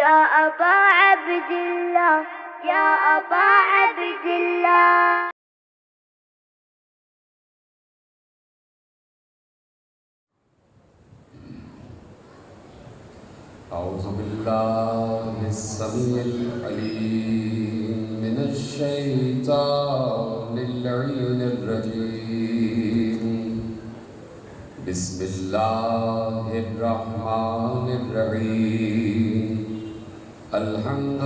يا أبا عبد الله يا أبا عبد الله. أعوذ بالله السميع العليم من الشيطان اللعين الرجيم. بسم الله الرحمن الرحيم. الحمد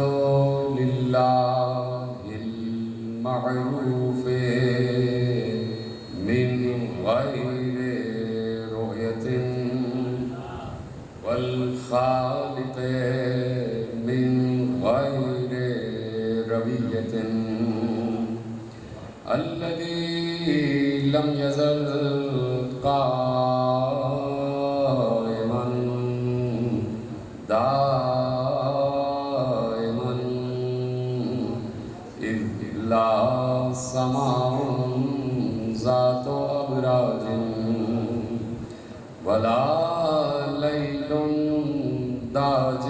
لله المعروف من غير رؤية والخالق من غير ربية الذي لم يزل قائما دائما إذ لا سماء ذات أبراج ولا ليل داج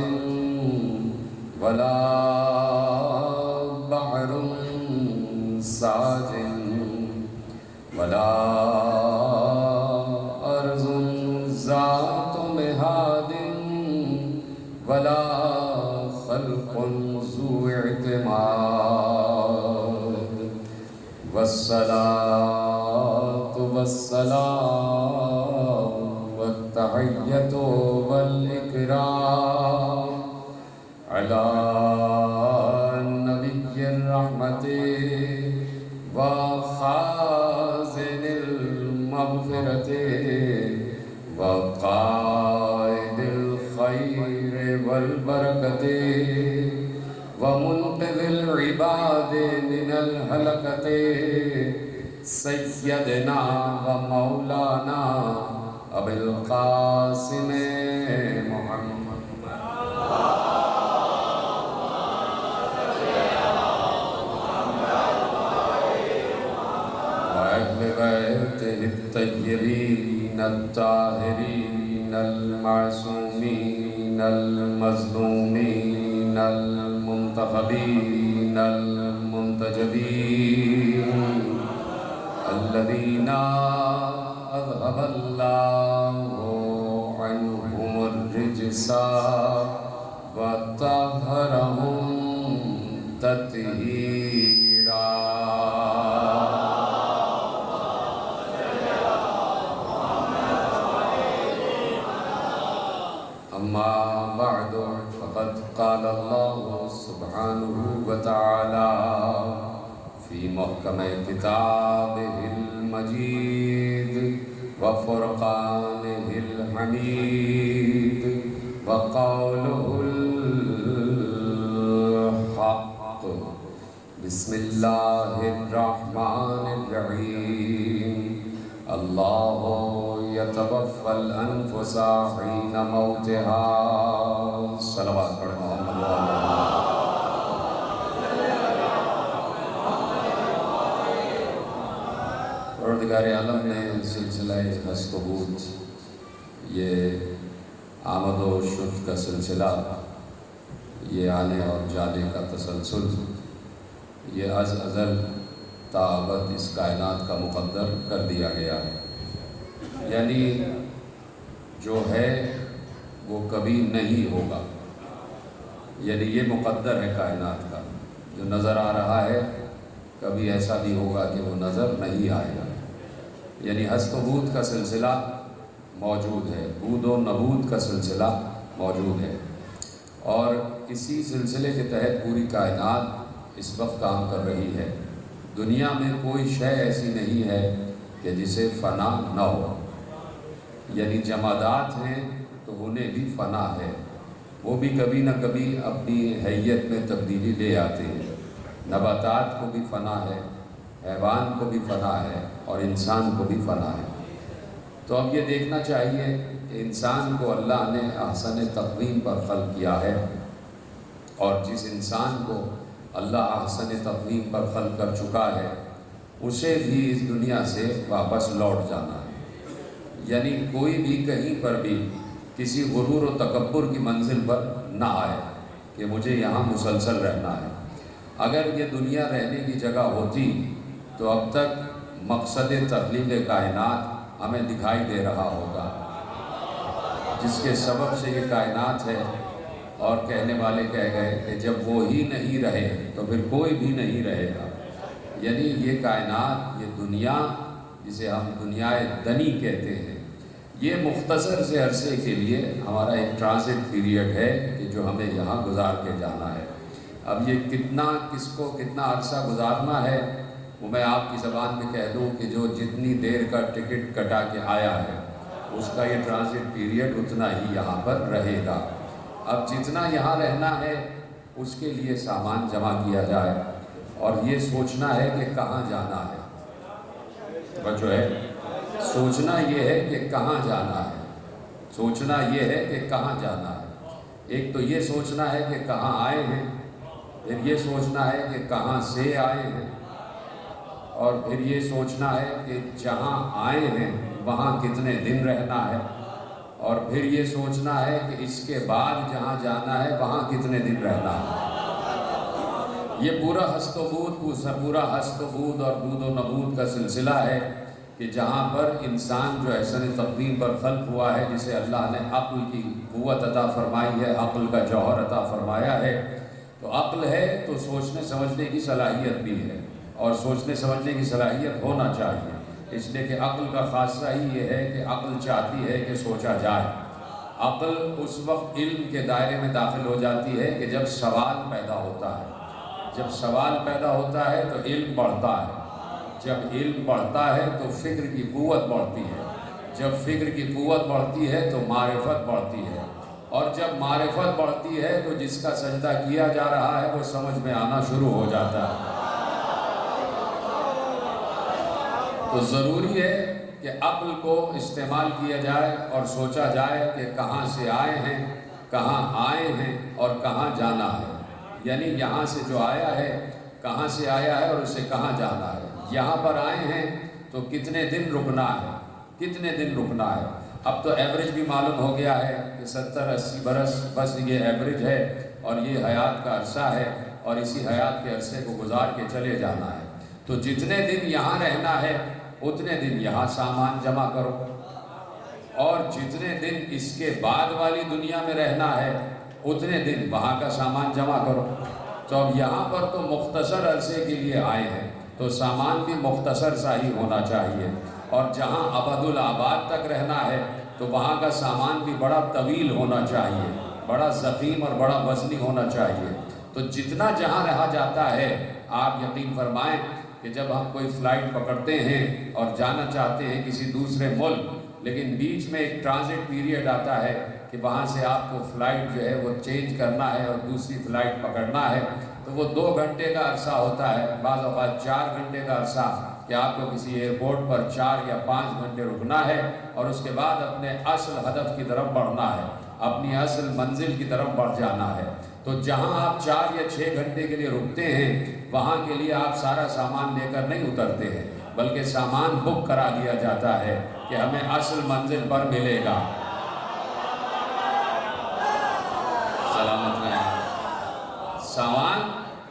ولا بحر ساج ولا أرض ذات مهاد ولا خلق ذو اعتماد. والصلاة والسلام والتحية والإكرام على نبي الرحمة وخازن المغفرة وقائد الخير والبركة ومنقذ العباد من الهلكة سيدنا ومولانا أبي القاسم محمد وأهل بيته الطيبين الطاهرين المعصومين المظلومين المنتخبين المنتجبين الذين أذهب الله عنهم الرجس وطهرهم تطهيرا. أما بعد فقد قال الله سبحانه وتعالى في محكم كتابه المجيد وفرقانه الحميد وقوله الحق. بسم الله الرحمن الرحيم. الله يتوفى الأنفس حين موتها. صلوات محمد پروردگار عالم نے سلسلہ ہست و بود، یہ آمد و شد کا سلسلہ، یہ آنے اور جانے کا تسلسل، یہ از ازل تا ابد اس کائنات کا مقدر کر دیا گیا ہے. یعنی جو ہے وہ کبھی نہیں ہوگا، یعنی یہ مقدر ہے کائنات کا. جو نظر آ رہا ہے کبھی ایسا بھی ہوگا کہ وہ نظر نہیں آئے گا. یعنی ہست و بود کا سلسلہ موجود ہے، بود و نبود کا سلسلہ موجود ہے، اور اسی سلسلے کے تحت پوری کائنات اس وقت کام کر رہی ہے. دنیا میں کوئی شے ایسی نہیں ہے کہ جسے فنا نہ ہو. یعنی جمادات ہیں تو انہیں بھی فنا ہے، وہ بھی کبھی نہ کبھی اپنی حیت میں تبدیلی لے آتے ہیں. نباتات کو بھی فنا ہے، حیوان کو بھی فنا ہے، اور انسان کو بھی فنا ہے. تو اب یہ دیکھنا چاہیے کہ انسان کو اللہ نے احسن تقویم پر خلق کیا ہے، اور جس انسان کو اللہ احسن تقویم پر خلق کر چکا ہے اسے بھی اس دنیا سے واپس لوٹ جانا ہے. یعنی کوئی بھی کہیں پر بھی کسی غرور و تکبر کی منزل پر نہ آئے. کہ مجھے یہاں مسلسل رہنا ہے۔ اگر یہ دنیا رہنے کی جگہ ہوتی تو اب تک مقصد تخلیق کائنات ہمیں دکھائی دے رہا ہوگا، جس کے سبب سے یہ کائنات ہے۔ اور کہنے والے کہہ گئے کہ جب وہی نہیں رہے تو پھر کوئی بھی نہیں رہے گا۔ یعنی یہ کائنات، یہ دنیا جسے ہم دنیائے دنی کہتے ہیں، یہ مختصر سے عرصے کے لیے ہمارا ایک ٹرانزٹ پیریڈ ہے کہ جو ہمیں یہاں گزار کے جانا ہے۔ اب یہ کس کو کتنا عرصہ گزارنا ہے وہ میں آپ کی زبان میں کہہ دوں کہ جو جتنی دیر کا ٹکٹ کٹا کے آیا ہے اس کا یہ ٹرانزٹ پیریڈ اتنا ہی یہاں پر رہے گا۔ اب جتنا یہاں رہنا ہے اس کے لیے سامان جمع کیا جائے اور یہ سوچنا ہے کہ کہاں جانا ہے۔ بچو ہے سوچنا یہ ہے کہ کہاں جانا ہے، سوچنا یہ ہے کہ کہاں جانا ہے۔ ایک تو یہ سوچنا ہے کہ کہاں آئے ہیں، پھر یہ سوچنا ہے کہ کہاں سے آئے ہیں، اور پھر یہ سوچنا ہے کہ جہاں آئے ہیں وہاں کتنے دن رہنا ہے، اور پھر یہ سوچنا ہے کہ اس کے بعد جہاں جانا ہے وہاں کتنے دن رہنا ہے۔ یہ پورا ہست و بود اور بود و نبود کا سلسلہ ہے کہ جہاں پر انسان جو احسن تقویم پر خلق ہوا ہے، جسے اللہ نے عقل کی قوت عطا فرمائی ہے، عقل کا جوہر عطا فرمایا ہے۔ تو عقل ہے تو سوچنے سمجھنے کی صلاحیت بھی ہے، اور سوچنے سمجھنے کی صلاحیت ہونا چاہیے، اس لیے کہ عقل کا خاصہ ہی یہ ہے کہ عقل چاہتی ہے کہ سوچا جائے۔ عقل اس وقت علم کے دائرے میں داخل ہو جاتی ہے کہ جب سوال پیدا ہوتا ہے۔ جب سوال پیدا ہوتا ہے تو علم بڑھتا ہے، جب علم بڑھتا ہے تو فکر کی قوت بڑھتی ہے، جب فکر کی قوت بڑھتی ہے تو معرفت بڑھتی ہے، اور جب معرفت بڑھتی ہے تو جس کا سجدہ کیا جا رہا ہے وہ سمجھ میں آنا شروع ہو جاتا ہے۔ تو ضروری ہے کہ عقل کو استعمال کیا جائے اور سوچا جائے کہ کہاں سے آئے ہیں، کہاں آئے ہیں اور کہاں جانا ہے۔ یعنی یہاں سے جو آیا ہے کہاں سے آیا ہے اور اسے کہاں جانا ہے۔ یہاں پر آئے ہیں تو کتنے دن رکنا ہے، کتنے دن رکنا ہے۔ اب تو ایوریج بھی معلوم ہو گیا ہے کہ 70-80 برس بس یہ ایوریج ہے، اور یہ حیات کا عرصہ ہے، اور اسی حیات کے عرصے کو گزار کے چلے جانا ہے۔ تو جتنے دن یہاں رہنا ہے اتنے دن یہاں سامان جمع کرو، اور جتنے دن اس کے بعد والی دنیا میں رہنا ہے اتنے دن وہاں کا سامان جمع کرو۔ تو اب یہاں پر تو مختصر عرصے کے لیے آئے ہیں تو سامان بھی مختصر سا ہی ہونا چاہیے، اور جہاں ابد الآباد تک رہنا ہے تو وہاں کا سامان بھی بڑا طویل ہونا چاہیے، بڑا ضخیم اور بڑا وزنی ہونا چاہیے۔ تو جتنا جہاں رہا جاتا ہے، آپ یقین فرمائیں کہ جب ہم کوئی فلائٹ پکڑتے ہیں اور جانا چاہتے ہیں کسی دوسرے ملک، لیکن بیچ میں ایک ٹرانزٹ پیریڈ آتا ہے کہ وہاں سے آپ کو فلائٹ جو ہے وہ چینج کرنا ہے اور دوسری فلائٹ پکڑنا ہے، تو وہ 2 گھنٹے کا عرصہ ہوتا ہے، بعض اوقات 4 گھنٹے کا عرصہ، کہ آپ کو کسی ایئرپورٹ پر 4 یا 5 گھنٹے رکنا ہے، اور اس کے بعد اپنے اصل ہدف کی طرف بڑھنا ہے، اپنی اصل منزل کی طرف بڑھ جانا ہے۔ تو جہاں آپ 4 یا 6 گھنٹے کے لیے رکتے ہیں وہاں کے لیے آپ سارا سامان لے کر نہیں اترتے ہیں، بلکہ سامان بک کرا دیا جاتا ہے کہ ہمیں اصل منزل پر ملے گا۔ سلامت رہیں۔ سامان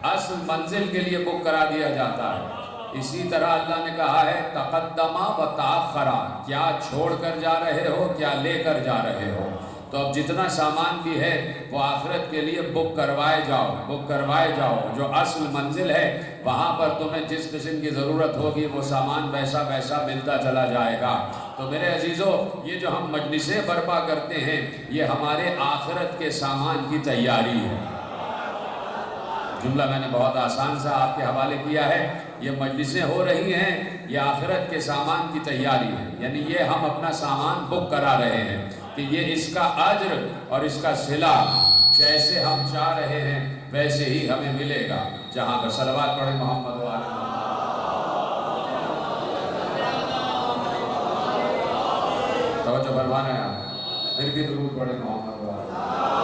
اصل منزل کے لیے بک کرا دیا جاتا ہے۔ اسی طرح اللہ نے کہا ہے تقدمہ و تاخرہ، کیا چھوڑ کر جا رہے ہو، کیا لے کر جا رہے ہو۔ تو اب جتنا سامان بھی ہے وہ آخرت کے لیے بک کروائے جاؤ، بک کروائے جاؤ۔ جو اصل منزل ہے وہاں پر تمہیں جس قسم کی ضرورت ہوگی وہ سامان ویسا ویسا ملتا چلا جائے گا۔ تو میرے عزیزو، یہ جو ہم مجلسیں برپا کرتے ہیں یہ ہمارے آخرت کے سامان کی تیاری ہے۔ جملہ میں نے بہت آسان سا آپ کے حوالے کیا ہے، یہ مجلسیں ہو رہی ہیں یہ آخرت کے سامان کی تیاری ہے، یعنی یہ ہم اپنا سامان بک کرا رہے ہیں کہ یہ اس کا اجر اور اس کا صلہ جیسے ہم چاہ رہے ہیں ویسے ہی ہمیں ملے گا۔ جہاں پر صلوات پڑھیں محمد و آل محمد۔ توجہ فرمانا ہے، پھر بھی درود پڑھیں محمد و آل محمد۔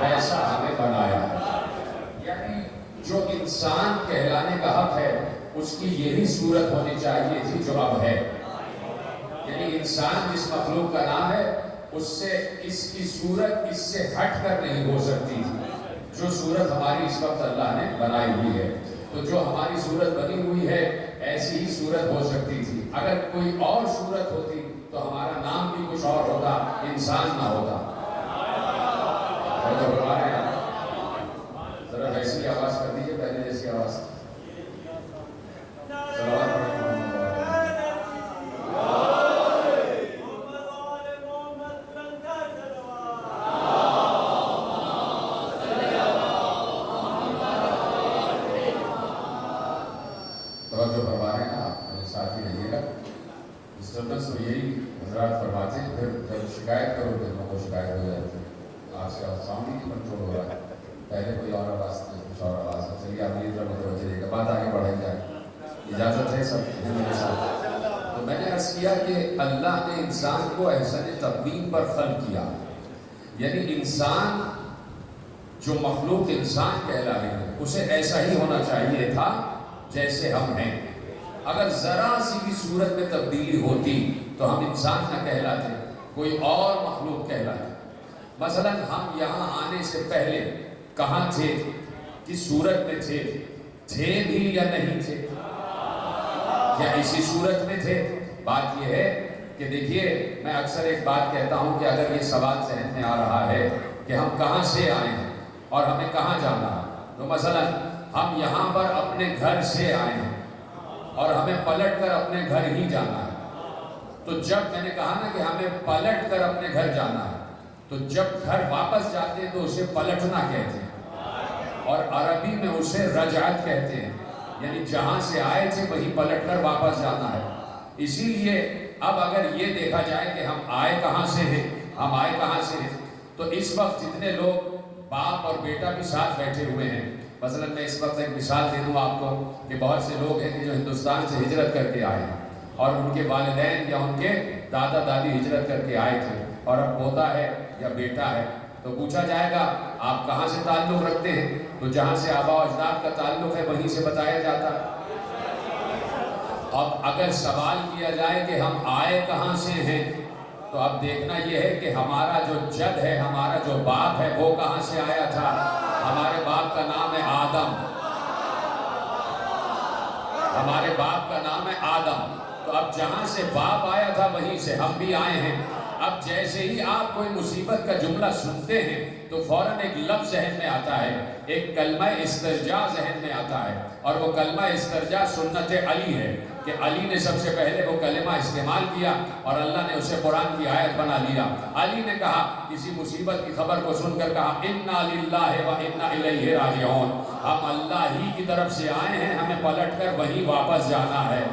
ویسا ہمیں بنایا ہے. یعنی جو انسان کہلانے کا حق ہے اس کی یہی صورت ہونی چاہیے تھی جو اب ہے. یعنی انسان جس مخلوق کا نام ہے اس سے اس کی صورت اس سے ہٹ کر نہیں ہو سکتی تھی جو صورت ہماری اس وقت اللہ نے بنائی ہوئی ہے. تو جو ہماری صورت بنی ہوئی ہے ایسی ہی صورت ہو سکتی تھی. اگر کوئی اور صورت ہوتی تو ہمارا نام بھی کچھ اور ہوتا, انسان نہ ہوتا. ذرا ویسی آواز کر دیجیے, پہلے جیسی آواز. توجہ فرما رہے ہیں نا آپ, میرے ساتھ ہی رہیے گا. ڈسٹربنس تو یہی حضرات فرماتے ہیں, پھر جب شکایت کرو پھر وہ شکایت ہو جاتی ہے. آپ سے ساؤنڈ ہی کنٹرول ہو رہا ہے, پہلے کوئی اور آواز تھی کچھ اور آواز ہے. چلیے آپ یہ طرف متوجہ رہیے گا, بات آگے بڑھائی جائے, اجازت ہے سب میرے ساتھ. تو میں نے عرض کیا کہ اللہ نے انسان کو احسن تقویم پر خلق کیا. یعنی انسان جو مخلوق انسان کہلا رہے ہیں اسے ایسا ہی ہونا چاہیے تھا جیسے ہم ہیں. اگر ذرا سی بھی صورت میں تبدیلی ہوتی تو ہم انسان نہ کہلاتے, کوئی اور مخلوق کہلاتے. مثلا ہم یہاں آنے سے پہلے کہاں تھے, کس صورت میں تھے بھی یا نہیں تھے, کیا اسی صورت میں تھے؟ بات یہ ہے کہ دیکھیے میں اکثر ایک بات کہتا ہوں کہ اگر یہ سوال ذہن میں آ رہا ہے کہ ہم کہاں سے آئے ہیں اور ہمیں کہاں جانا ہے, تو مثلا ہم یہاں پر اپنے گھر سے آئے ہیں اور ہمیں پلٹ کر اپنے گھر ہی جانا ہے. تو جب میں نے کہا نا کہ ہمیں پلٹ کر اپنے گھر جانا ہے, تو جب گھر واپس جاتے ہیں تو اسے پلٹنا کہتے ہیں, اور عربی میں اسے رجعت کہتے ہیں. یعنی جہاں سے آئے تھے وہیں پلٹ کر واپس جانا ہے. اسی لیے اب اگر یہ دیکھا جائے کہ ہم آئے کہاں سے ہیں, تو اس وقت جتنے لوگ باپ اور بیٹا بھی ساتھ بیٹھے ہوئے ہیں, مثلا میں اس وقت ایک مثال دے دوں آپ کو کہ بہت سے لوگ ہیں کہ جو ہندوستان سے ہجرت کر کے آئے ہیں اور ان کے والدین یا ان کے دادا دادی ہجرت کر کے آئے تھے اور اب پوتا ہے یا بیٹا ہے, تو پوچھا جائے گا آپ کہاں سے تعلق رکھتے ہیں, تو جہاں سے آبا و اجداد کا تعلق ہے وہیں سے بتایا جاتا ہے. اب اگر سوال کیا جائے کہ ہم آئے کہاں سے ہیں, تو اب دیکھنا یہ ہے کہ ہمارا جو جد ہے, ہمارا جو باپ ہے وہ کہاں سے آیا تھا. ہمارے باپ کا نام ہے آدم, ہمارے باپ کا نام ہے آدم. تو اب جہاں سے باپ آیا تھا وہیں سے ہم بھی آئے ہیں. اب جیسے ہی آپ کوئی مصیبت کا جملہ سنتے ہیں تو فوراً ایک لفظ ذہن میں آتا ہے, ایک کلمہ استرجاع ذہن میں آتا ہے, اور وہ کلمہ استرجاع سنت علی ہے کہ علی نے سب سے پہلے وہ کلمہ استعمال کیا اور اللہ نے اسے قرآن کی آیت بنا لیا. علی نے کہا, کسی مصیبت کی خبر کو سن کر کہا, انا للہ و انا الیہ راجعون, ہم اللہ ہی کی طرف سے آئے ہیں, ہمیں پلٹ کر وہیں واپس جانا ہے.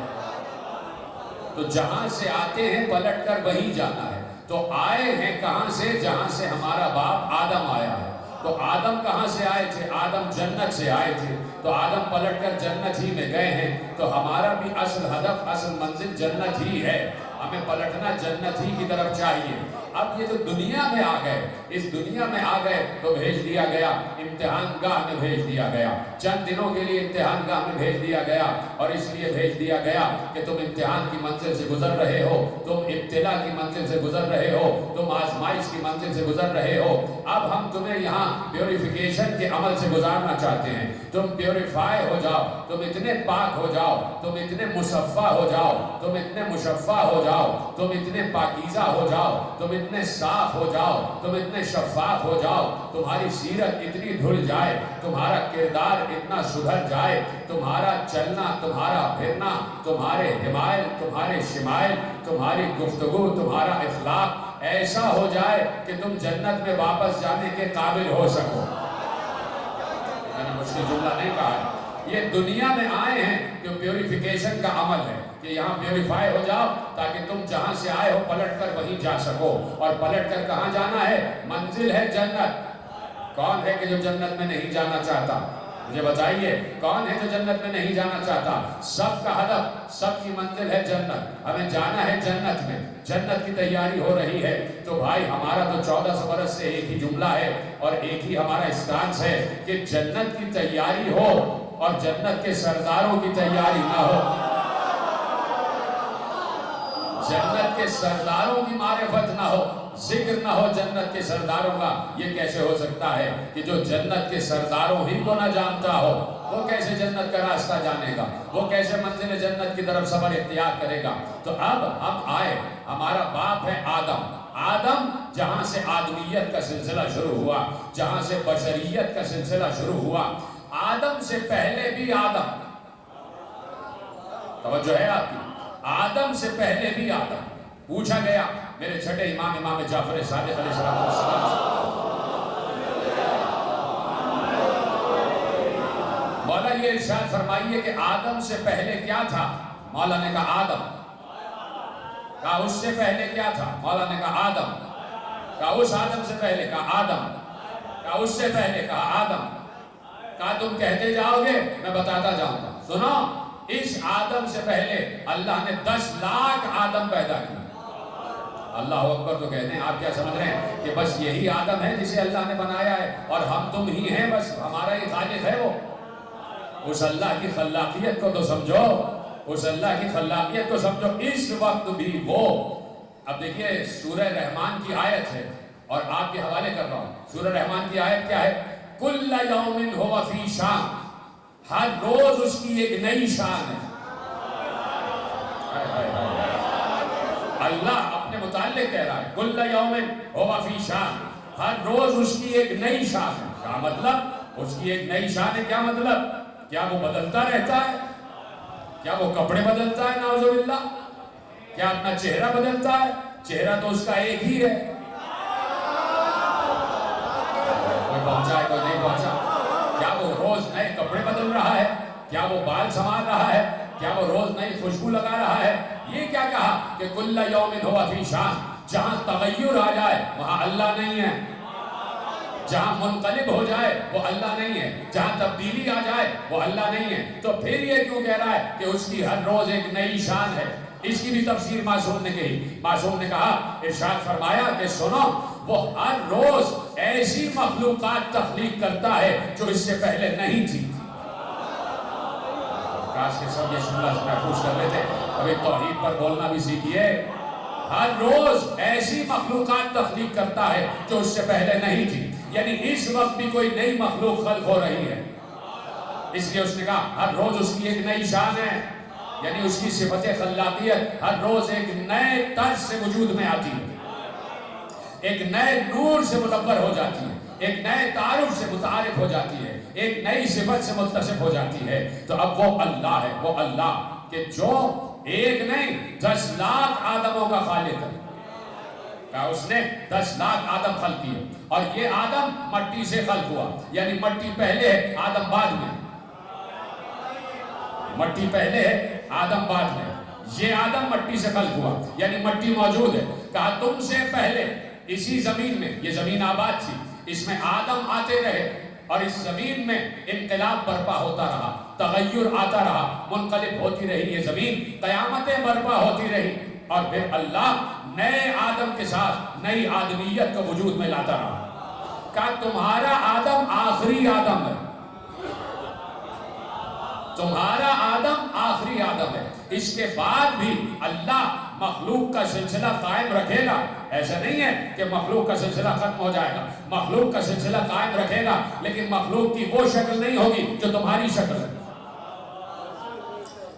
تو جہاں سے آتے ہیں پلٹ کر وہیں جانا ہے. تو آئے ہیں کہاں سے, جہاں سے ہمارا باپ آدم آیا ہے. تو آدم کہاں سے آئے تھے, آدم جنت سے آئے تھے, تو آدم پلٹ کر جنت ہی میں گئے ہیں. تو ہمارا بھی اصل ہدف, اصل منزل جنت ہی ہے, ہمیں پلٹنا جنت ہی کی طرف چاہیے. اب یہ تو دنیا میں آ گئے, اس دنیا میں آ گئے تو بھیج دیا گیا, امتحان گاہ میں بھیج دیا گیا, چند دنوں کے لیے امتحان گاہ میں بھیج دیا گیا, اور اس لیے بھیج دیا گیا کہ تم امتحان کی منزل سے گزر رہے ہو, تم ابتلا کی منزل سے گزر رہے ہو, تم آزمائش کی منزل سے گزر رہے ہو. اب ہم تمہیں یہاں پیوریفیکیشن کے عمل سے گزارنا چاہتے ہیں. تم پیوریفائی ہو جاؤ, تم اتنے پاک ہو جاؤ, تم اتنے مصفہ ہو جاؤ, تم اتنے مشفع ہو جاؤ, تم اتنے پاکیزہ ہو جاؤ, تم اتنے صاف ہو جاؤ, تم اتنے شفاف ہو جاؤ, تمہاری سیرت اتنی دھل جائے, تمہارا کردار اتنا سدھر جائے, تمہارا چلنا, تمہارا پھرنا, تمہارے حمائل, تمہارے شمائل, تمہاری گفتگو, تمہارا اخلاق ایسا ہو جائے کہ تم جنت میں واپس جانے کے قابل ہو سکو. میں نے مشکل جملہ نہیں کہا, یہ دنیا میں آئے ہیں کہ پیوریفیکیشن کا عمل ہے کہ یہاں پیوریفائی ہو جاؤ تاکہ تم جہاں سے آئے ہو پلٹ کر وہیں جا سکو. اور پلٹ کر کہاں جانا ہے, منزل ہے جنت. کون ہے کہ جو جنت میں نہیں جانا چاہتا؟ مجھے بتائیے کون ہے جو جنت میں نہیں جانا چاہتا؟ سب کا ہدف، سب کی منزل ہے جنت، ہمیں جانا ہے جنت میں، جنت کی تیاری ہو رہی ہے۔ تو بھائی ہمارا تو 1400 برس سے ایک ہی جملہ ہے اور ایک ہی ہمارا اسٹانس ہے کہ جنت کی تیاری ہو اور جنت کے سرداروں کی تیاری نہ ہو، جنت کے سرداروں کی معرفت نہ ہو، ذکر نہ ہو جنت کے سرداروں کا۔ یہ کیسے ہو سکتا ہے کہ جو جنت کے سرداروں ہی کو نہ جانتا ہو وہ کیسے جنت کا راستہ جانے گا، وہ کیسے منزل جنت کی طرف سفر اختیار کرے گا؟ تو اب ہم آئے، ہمارا باپ ہے آدم۔ آدم جہاں سے آدمیت کا سلسلہ شروع ہوا، جہاں سے بشریت کا سلسلہ شروع ہوا، آدم سے پہلے بھی آدم، توجہ ہے آپ کی، آدم سے پہلے بھی آدم۔ پوچھا گیا میرے چھٹے امام جعفر صادق علیہ السلام سے، مولا یہ ارشاد فرمائیے کہ آدم سے پہلے کیا تھا؟ مولا نے کہا آدم۔ کہا اس سے پہلے کیا تھا؟ مولا نے کہا آدم۔ کہا اس آدم سے پہلے؟ کہا آدم۔ کہا اس سے پہلے؟ کہا آدم۔ کہا تم کہتے جاؤ گے میں بتاتا جاؤں گا۔ سنو، اس آدم سے پہلے اللہ نے 10 لاکھ آدم پیدا کیا۔ اللہ اکبر تو کہتے ہیں، آپ کیا سمجھ رہے ہیں کہ بس یہی آدم ہے جسے اللہ نے بنایا ہے اور ہم تم ہی ہیں، بس ہمارا ہی خالق ہے وہ؟ اس اللہ کی خلاقیت کو تو سمجھو، اس اللہ کی خلاقیت کو سمجھو۔ اس وقت بھی وہ، اب دیکھیے سورہ رحمان کی آیت ہے اور آپ کے حوالے کر رہا ہوں۔ سورہ رحمان کی آیت کیا ہے؟ کل یوم ہو فی شان، ہر روز اس کی ایک نئی شان ہے۔ اللہ اپنے متعلق کہہ رہا ہے کل یوم ہو فی شان، ہر روز اس کی ایک نئی شان ہے۔ کیا مطلب؟ اس کی ایک نئی شان ہے، کیا مطلب؟ کیا وہ بدلتا رہتا ہے؟ کیا وہ کپڑے بدلتا ہے؟ نعوذ باللہ۔ کیا اپنا چہرہ بدلتا ہے؟ چہرہ تو اس کا ایک ہی ہے۔ کوئی پہنچا ہے کوئی نہیں پہنچا؟ کیا وہ روز نئے کپڑے بدل رہا ہے؟ کیا وہ بال سنوار رہا ہے؟ کیا وہ روز نئی خوشبو لگا رہا ہے؟ یہ کیا کہا کہ کل یوم ہوا فی شان؟ جہاں تغیر آ جائے وہاں اللہ نہیں ہے، جہاں منقلب ہو جائے وہ اللہ نہیں ہے، جہاں تبدیلی آ جائے وہ اللہ نہیں ہے۔ تو پھر یہ کیوں کہہ رہا ہے کہ اس کی ہر روز ایک نئی شان ہے؟ اس کی بھی تفسیر معصوم نے کہی۔ معصوم نے کہا، ارشاد فرمایا کہ سنو، وہ ہر روز ایسی مخلوقات تخلیق کرتا ہے جو اس سے پہلے نہیں تھی۔ کاش کے سب یہ جملہ محفوظ کر لیتے، ابھی توحید پر بولنا بھی سیکھیے۔ ہر روز ایسی مخلوقات تخلیق کرتا ہے جو اس سے پہلے نہیں تھی، یعنی اس وقت بھی کوئی نئی مخلوق خلق ہو رہی ہے۔ اس لیے اس نے کہا ہر روز اس کی ایک نئی شان ہے، یعنی اس کی صفت خلاقیت ہر روز ایک نئے طرز سے وجود میں آتی ہے، ایک نئے نور سے منور ہو جاتی ہے، ایک نئے تعارف سے متعارف ہو جاتی ہے، ایک نئی صفت سے متصف ہو جاتی ہے۔ تو اب وہ اللہ ہے، وہ اللہ کہ جو ایک نہیں 10 لاکھ آدموں کا خالق ہے۔ کہا اس نے 10 لاکھ آدم خلق کیے اور یہ آدم مٹی سے خلق ہوا، یعنی مٹی پہلے ہے آدم بعد میں، مٹی پہلے ہے آدم بعد میں، یہ آدم مٹی سے خلق ہوا یعنی مٹی موجود ہے۔ کہا تم سے پہلے اسی زمین میں، یہ زمین آباد تھی، اس میں آدم آتے رہے اور اس زمین میں انقلاب برپا ہوتا رہا، تغیر آتا رہا، منقلب ہوتی رہی یہ زمین، قیامتیں برپا ہوتی رہی، اور پھر اللہ نئے آدم کے ساتھ نئی آدمیت کو وجود میں لاتا رہا۔ کہا تمہارا آدم آخری آدم ہے، تمہارا آدم آخری آدم ہے، اس کے بعد بھی اللہ مخلوق کا سلسلہ قائم رکھے گا۔ ایسا نہیں ہے کہ مخلوق کا سلسلہ ختم ہو جائے گا، مخلوق کا سلسلہ قائم رکھے گا، لیکن مخلوق کی وہ شکل نہیں ہوگی جو تمہاری شکل ہے۔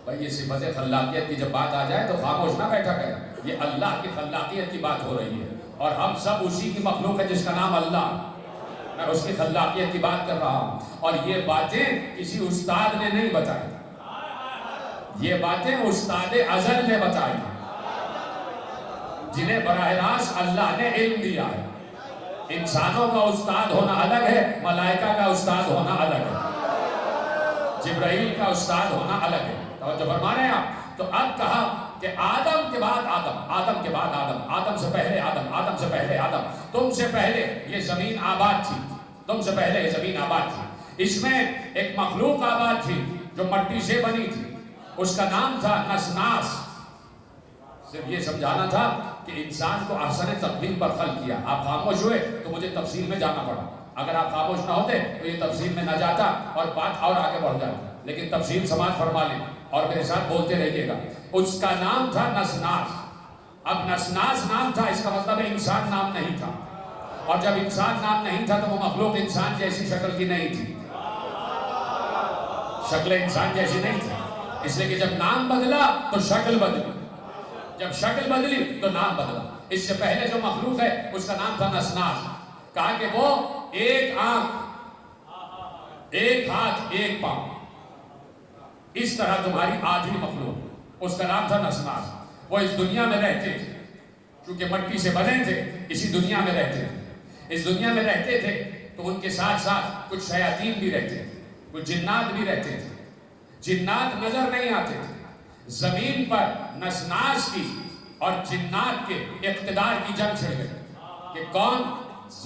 بھائی یہ صفت خلاقیت کی جب بات آ جائے تو خاموش نہ بیٹھا کریں، یہ اللہ کی خلاقیت کی بات ہو رہی ہے اور ہم سب اسی کی مخلوق ہے جس کا نام اللہ، میں اس کی خلاقیت کی بات کر رہا ہوں۔ اور یہ باتیں کسی استاد نے نہیں بتائی، یہ باتیں استاد ازل نے بتائی جنہیں براہ راست اللہ نے علم دیا ہے۔ انسانوں کا استاد ہونا الگ ہے، ملائکہ کا استاد ہونا الگ ہے، جبرائیل کا استاد ہونا الگ ہے۔ توجہ فرما رہے ہیں آپ؟ تو اب کہا کہ آدم کے بعد آدم، آدم کے بعد آدم، آدم سے پہلے آدم، آدم سے پہلے آدم، تم سے پہلے یہ زمین آباد تھی، تم سے پہلے یہ زمین آباد تھی، اس میں ایک مخلوق آباد تھی جو مٹی سے بنی تھی، اس کا نام تھا نسناس۔ صرف یہ سمجھانا تھا کہ انسان کو احسن تقویم پر خلق کیا۔ آپ خاموش ہوئے تو مجھے تفصیل میں جانا پڑا، اگر آپ خاموش نہ ہوتے تو یہ تفصیل میں نہ جاتا اور بات اور آگے بڑھ جاتا، لیکن تفصیل سماعت فرما لیں اور میرے ساتھ بولتے رہیے گا۔ اس کا نام تھا نسناس۔ اب نسناس نام تھا، اس کا مطلب انسان نام نہیں تھا، اور جب انسان نام نہیں تھا تو وہ مخلوق انسان جیسی شکل کی نہیں تھی، شکل انسان جیسی نہیں تھی، اس لیے کہ جب نام بدلا تو شکل بدلی، جب شکل بدلی تو نام بدلا۔ اس سے پہلے جو مخلوق ہے اس کا نام تھا نسناس۔ کہا کہ وہ ایک آنکھ، ایک ہاتھ، ایک پاؤں، اس طرح تمہاری آدھی مخلوق، اس کا نام تھا نسناس۔ وہ اس دنیا میں رہتے تھے، چونکہ مٹی سے بنے تھے، اسی دنیا میں رہتے تھے۔ اس دنیا میں رہتے تھے تو ان کے ساتھ ساتھ کچھ شیاطین بھی رہتے تھے، کچھ جنات بھی رہتے تھے۔ جنات نظر نہیں آتے تھے۔ زمین پر نسناس کی اور جنات کے اقتدار کی جنگ چھڑ گئی کہ کون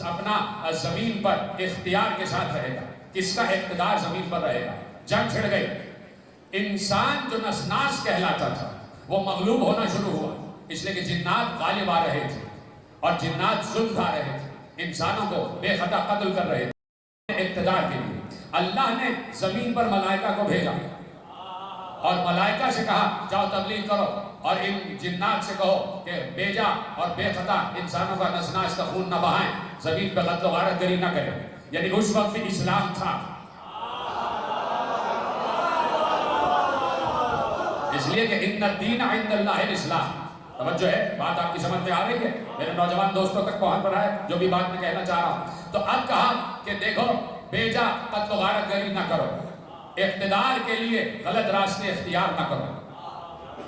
اپنا زمین پر اختیار کے ساتھ رہے گا، کس کا اقتدار زمین پر رہے گا۔ جنگ چھڑ گئی۔ انسان جو نسناس کہلاتا تھا وہ مغلوب ہونا شروع ہوا، اس لیے کہ جنات غالب آ رہے تھے اور جنات ظلم کھا رہے تھے، انسانوں کو بے خطا قتل کر رہے تھے اقتدار کے لیے۔ اللہ نے زمین پر ملائکہ کو بھیجا اور ملائکہ سے کہا جاؤ تبلیغ کرو، اور ان جنات سے کہو کہ بیجا اور بے خطا انسانوں کا نسناس کا خون نہ بہائیں، زمین پہ قتل و غارت گری نہ کریں۔ یعنی اس وقت بھی اسلام تھا، اس لیے کہ ان الدین عند اللہ الاسلام۔ توجہ ہے، بات آپ کی سمجھ میں آ رہی ہے؟ میرے نوجوان دوستوں تک پہنچ پر آئے جو بھی بات میں کہنا چاہ رہا ہوں۔ تو اب کہا کہ دیکھو بیجا قتل و غارت گری نہ کرو، اقتدار کے لیے غلط راستے اختیار نہ کرو۔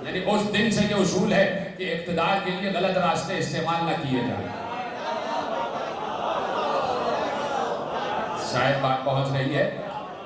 یعنی اس دن سے یہ اصول ہے کہ اقتدار کے لیے غلط راستے استعمال نہ کیے جائیں۔ شاید بات پہنچ رہی ہے؟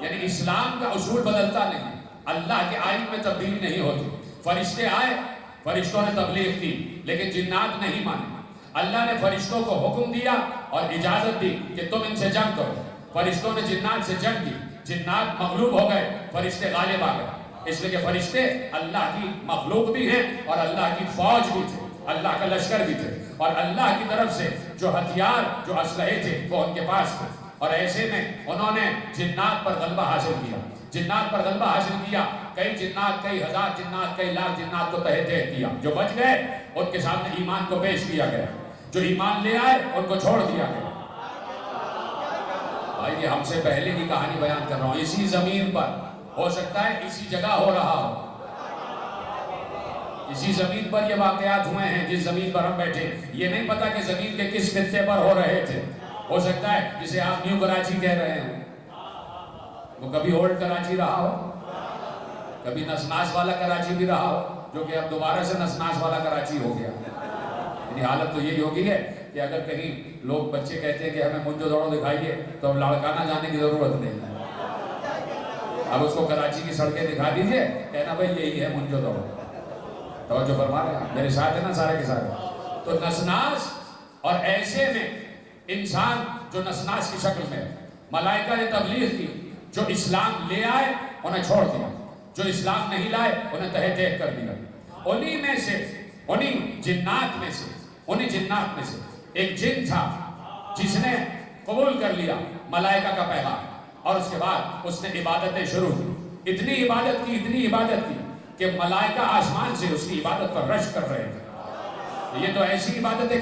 یعنی اسلام کا اصول بدلتا نہیں، اللہ کے آئین میں تبدیلی نہیں ہوتی۔ فرشتے آئے، فرشتوں نے تبلیغ کی، لیکن جنات نہیں مانے۔ اللہ نے فرشتوں کو حکم دیا اور اجازت دی کہ تم ان سے جنگ کرو۔ فرشتوں نے جنات سے جنگ کی، جنات مغلوب ہو گئے، فرشتے غالب آ گئے۔ اس لیے کہ فرشتے اللہ کی مخلوق بھی ہیں اور اللہ کی فوج بھی تھے، اللہ کا لشکر بھی تھے، اور اللہ کی طرف سے جو ہتھیار، جو اسلحے تھے وہ ان کے پاس تھے، اور ایسے میں انہوں نے جنات پر غلبہ حاصل کیا۔ جنات پر غلبہ حاصل کیا، کئی جنات، کئی ہزار جنات، کئی لاکھ جنات کو تہہ تہہ کیا۔ جو بچ گئے ان کے سامنے ایمان کو پیش کیا گیا، جو ایمان لے آئے ان کو چھوڑ دیا گیا۔ بھائی یہ ہم سے پہلے کی کہانی بیان کر رہا ہوں، اسی زمین پر، ہو سکتا ہے اسی جگہ ہو رہا ہو، اسی زمین پر یہ واقعات ہوئے ہیں جس زمین پر ہم بیٹھے۔ یہ نہیں پتا کہ زمین کے کس خطے پر ہو رہے تھے۔ ہو سکتا ہے جسے آپ نیو کراچی کہہ رہے ہیں وہ کبھی اولڈ کراچی رہا ہو، کبھی نسناس والا کراچی بھی رہا ہو، جو کہ اب دوبارہ سے نسناس والا کراچی ہو گیا۔ یعنی حالت تو یہی ہوگی ہے کہ اگر کہیں لوگ بچے کہتے ہیں کہ ہمیں منجو دوڑو دکھائیے تو اب لڑکانہ جانے کی ضرورت نہیں ہے، اب اس کو کراچی کی سڑکیں دکھا دیجئے، کہنا بھائی یہی ہے منجو دوڑو۔ توجہ فرما رہے ہیں میرے ساتھ ہے نا سارے کے سارے؟ تو نسناس، اور ایسے میں انسان جو نسناس کی شکل میں، ملائکہ نے تبلیغ کی، جو اسلام لے آئے انہیں چھوڑ دیا، جو اسلام نہیں لائے انہیں تہہ تہہ کر دیا۔ انہی میں سے، انہی جنات میں سے ایک جن تھا جس نے قبول کر لیا ملائکہ کا پیغام، اور اس کے بعد اس نے عبادتیں شروع کی۔ اتنی عبادت کی کہ ملائکہ آسمان سے اس کی عبادت پر رش کر رہے تھے۔ یہ تو ایسی عبادتیں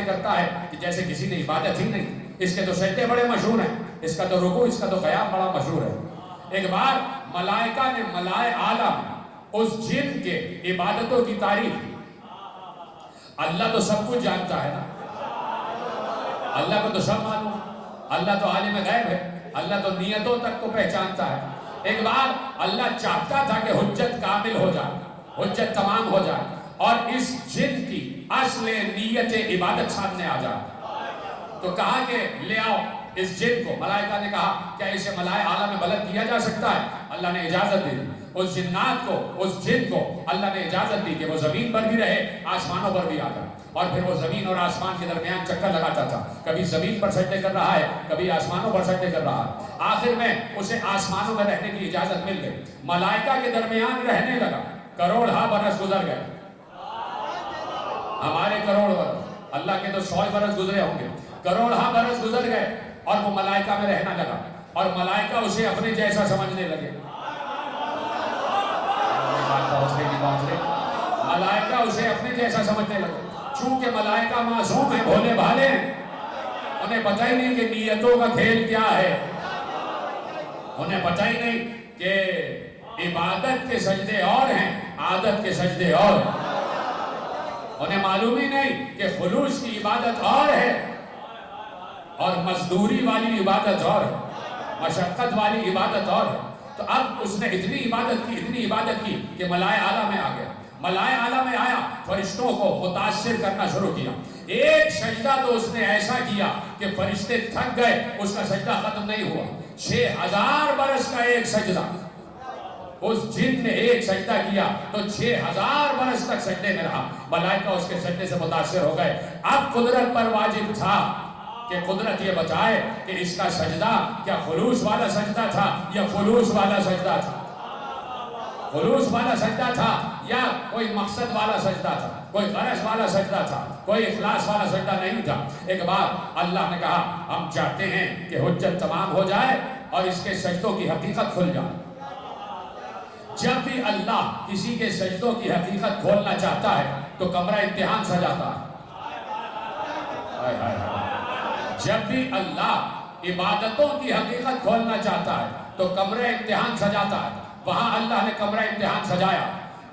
کرتا ہے کہ جیسے کسی نے عبادت ہی نہیں۔ اس کے تو سجدے بڑے مشہور ہیں، اس کا تو رکوع، اس کا تو قیام بڑا مشہور ہے۔ ایک بار ملائکہ نے ملائے اعلیٰ میں اس جن کے عبادتوں کی تعریف کی۔ اللہ تو سب کچھ جانتا ہے نا، اللہ کو تو سب معلوم، اللہ تو عالم غیب ہے، اللہ تو نیتوں تک کو پہچانتا ہے۔ ایک بار اللہ چاہتا تھا کہ حجت کامل ہو جائے، حجت تمام ہو جائے، اور اس جن کی اصل نیت عبادت سامنے آ جائے۔ تو کہا کہ لے آؤ اس جن کو ملائکہ نے کہا کیا اسے ملائے اعلیٰ میں بلند کیا جا سکتا ہے؟ اللہ نے اجازت دی. اس جنات کو، اس جن کو اللہ نے اجازت دی کہ وہ زمین پر بھی رہے، آسمانوں پر بھی آتا، اور پھر وہ زمین اور آسمان کے درمیان چکر لگاتا تھا. کبھی زمین پر سجدے کر رہا ہے، کبھی آسمانوں پر سجدے کر رہا ہے. آخر میں اسے آسمانوں میں رہنے کی اجازت مل گئی، ملائکہ کے درمیان رہنے لگا. کروڑ برس گزر گئے، ہمارے کروڑ برس، اللہ کے تو 100 برس گزرے ہوں گے. کروڑ برس گزر گئے اور وہ ملائکہ میں رہنا لگا، اور ملائکہ اسے اپنے جیسا سمجھنے لگے. ملائکہ اسے اپنے جیسا سمجھنے لگے. چونکہ ملائکہ معصوم ہیں، بھولے بھالے ہیں، انہیں پتہ ہی نہیں کہ نیتوں کا کھیل کیا ہے. انہیں پتہ ہی نہیں کہ عبادت کے سجدے اور ہیں، عادت کے سجدے اور ہیں. انہیں معلوم ہی نہیں کہ خلوص کی عبادت اور ہے اور مزدوری والی عبادت اور ہے، مشقت والی عبادت اور ہے. تو اب اس نے اتنی عبادت کی کہ ملائے اعلیٰ میں آ گیا. ملائے اعلیٰ میں آیا، فرشتوں کو متاثر کرنا شروع کیا. ایک سجدہ تو اس نے ایسا کیا کہ فرشتے تھک گئے، اس کا سجدہ ختم نہیں ہوا. 6000 برس کا ایک سجدہ. اس جن نے ایک سجدہ کیا تو 6000 برس تک سجدے میں رہا. ملائکہ اس کے سجدے سے متاثر ہو گئے. اب قدرت پر واجب تھا کہ قدرت یہ بتائے کہ اس کا سجدہ کیا خلوص والا سجدہ تھا یا خلوص والا سجدہ تھا، خلوص والا سجدہ تھا یا کوئی مقصد والا سجدہ تھا، کوئی غرض والا سجدہ تھا، کوئی اخلاص والا سجدہ نہیں تھا. ایک بار اللہ نے کہا ہم چاہتے ہیں کہ حجت تمام ہو جائے اور اس کے سجدوں کی حقیقت کھل جائے. جب بھی اللہ کسی کے سجدوں کی حقیقت کھولنا چاہتا ہے تو کمرہ امتحان سجاتا ہے. جب بھی اللہ عبادتوں کی حقیقت کھولنا چاہتا ہے تو کمرہ امتحان سجاتا ہے. وہاں اللہ نے کمرہ امتحان سجایا.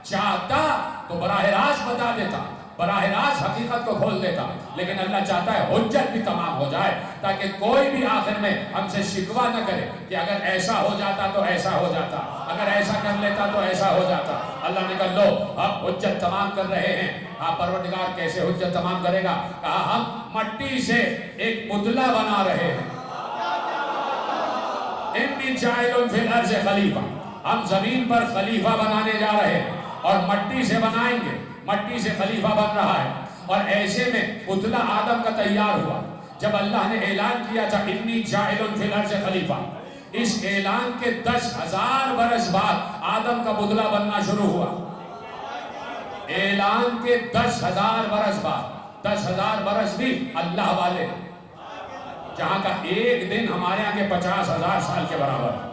چاہتا تو براہ راست بتا دیتا، براہ راست حقیقت کو کھول دیتا، لیکن اللہ چاہتا ہے حجت بھی تمام ہو جائے تاکہ کوئی بھی آخر میں ہم سے شکوہ نہ کرے کہ اگر ایسا ہو جاتا تو ایسا ہو جاتا، اگر ایسا کر لیتا تو ایسا ہو جاتا. اللہ نے کہا لو اب حجت تمام کر رہے ہیں. آپ پروردگار کیسے حجت تمام کرے گا؟ کہا ہم مٹی سے ایک پتلا بنا رہے ہیں. انی جاعل فی الارض خلیفہ، ہم زمین پر خلیفہ بنانے جا رہے ہیں اور مٹی سے بنائیں گے. مٹی سے خلیفہ بن رہا ہے. اور ایسے میں پتلا آدم کا تیار ہوا. جب اللہ نے اعلان کیا تھا انی جاعل فی الارض خلیفہ، اس اعلان کے 10,000 برس بعد آدم کا پتلا بننا شروع ہوا. اعلان کے 10,000 برس بعد، 10,000 برس بھی اللہ والے، جہاں کا ایک دن ہمارے یہاں کے 50,000 سال کے برابر.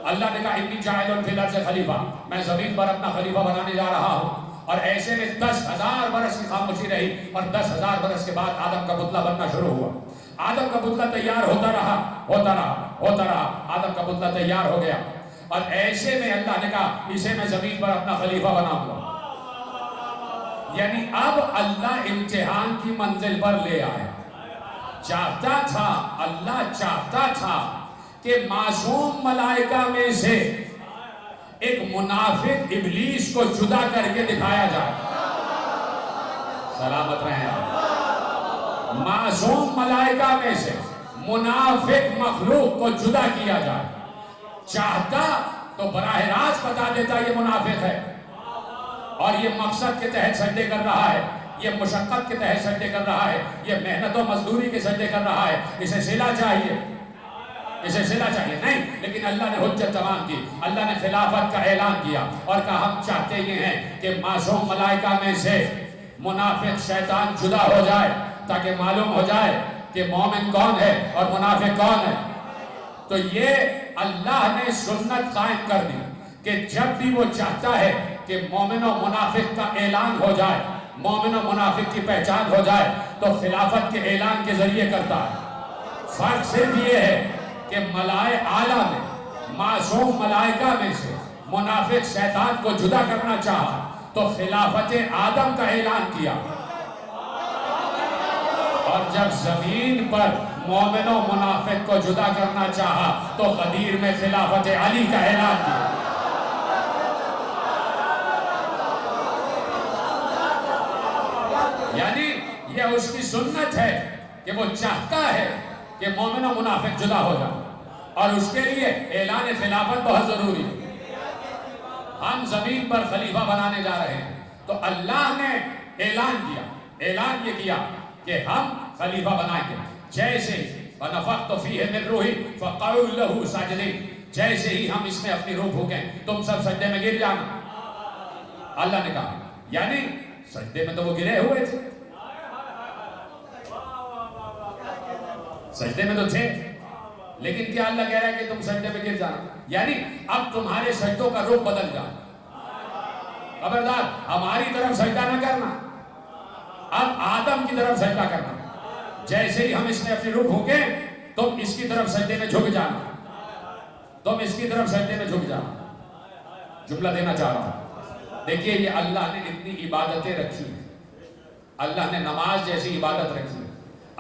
اللہ نے کہا انی جاعل فی الارض خلیفہ، میں زمین پر اپنا خلیفہ بنانے جا رہا ہوں. اور ایسے میں 10,000 برس کی خاموشی رہی اور 10,000 برس کے بعد آدم کا پتلا بننا شروع ہوا. آدم کا پتلا تیار ہوتا رہا. آدم کا پتلا تیار ہو گیا اور ایسے میں اللہ نے کہا اسے میں زمین پر اپنا خلیفہ بناؤں گا. یعنی اب اللہ امتحان کی منزل پر لے آیا. چاہتا تھا، اللہ چاہتا تھا کہ معصوم ملائکہ میں سے ایک منافق ابلیس کو جدا کر کے دکھایا جائے. سلامت رہیں آپ. معصوم ملائکہ میں سے منافق مخلوق کو جدا کیا جائے. چاہتا تو براہ راست بتا دیتا یہ منافق ہے اور یہ مقصد کے تحت سجدے کر رہا ہے، یہ مشقت کے تحت سجدے کر رہا ہے، یہ محنت و مزدوری کے سجدے کر رہا ہے، اسے صلہ چاہیے، اسے صلہ چاہیے. نہیں، لیکن اللہ نے حجت تمام کی. اللہ نے خلافت کا اعلان کیا اور کہا ہم چاہتے یہ ہیں کہ معصوم ملائکہ میں سے منافق شیطان جدا ہو جائے تاکہ معلوم ہو جائے کہ مومن کون ہے اور منافق کون ہے. تو یہ اللہ نے سنت قائم کر دی کہ جب بھی وہ چاہتا ہے کہ مومن و منافق کا اعلان ہو جائے، مومن و منافق کی پہچان ہو جائے تو خلافت کے اعلان کے ذریعے کرتا ہے. فرق صرف یہ ہے کہ ملائے اعلیٰ میں معصوم ملائکہ میں سے منافق شیطان کو جدا کرنا چاہا تو خلافت آدم کا اعلان کیا، اور جب زمین پر مومن و منافق کو جدا کرنا چاہا تو غدیر میں خلافت علی کا اعلان کیا. یعنی یہ اس کی سنت ہے کہ وہ چاہتا ہے کہ مومن و منافق جدا ہو جائے، اور اس کے لیے اعلان خلافت بہت ضروری ہے۔ ہم زمین پر خلیفہ بنانے جا رہے ہیں، تو اللہ نے اعلان یہ کیا کہ ہم خلیفہ بنائیں گے، جیسے وَنَفَخْتُ فِيهِ مِن رُوحِي فَقَعُوا لَهُ سَاجِدِينَ، جیسے ہی ہم اس میں اپنی روح پھونکیں تم سب سجدے میں گر جانا۔ اللہ نے کہا، یعنی سجدے میں تو وہ گرے ہوئے تھے، سجدے میں تو تھے، لیکن کیا اللہ کہہ رہا ہے کہ تم سجدے میں گر جانا؟ یعنی اب تمہارے سجدوں کا رخ بدل جا، خبردار ہماری طرف سجدہ نہ کرنا، اب آدم کی طرف سجدہ کرنا۔ جیسے ہی ہم اس میں اپنی روح پھونکیں تم اس کی طرف سجدے میں جھک جانا، تم اس کی طرف سجدے میں جھک جانا۔ جملہ دینا چاہ رہا ہوں، دیکھیے یہ اللہ نے اتنی عبادتیں رکھی ہیں، اللہ نے نماز جیسی عبادت رکھی ہے،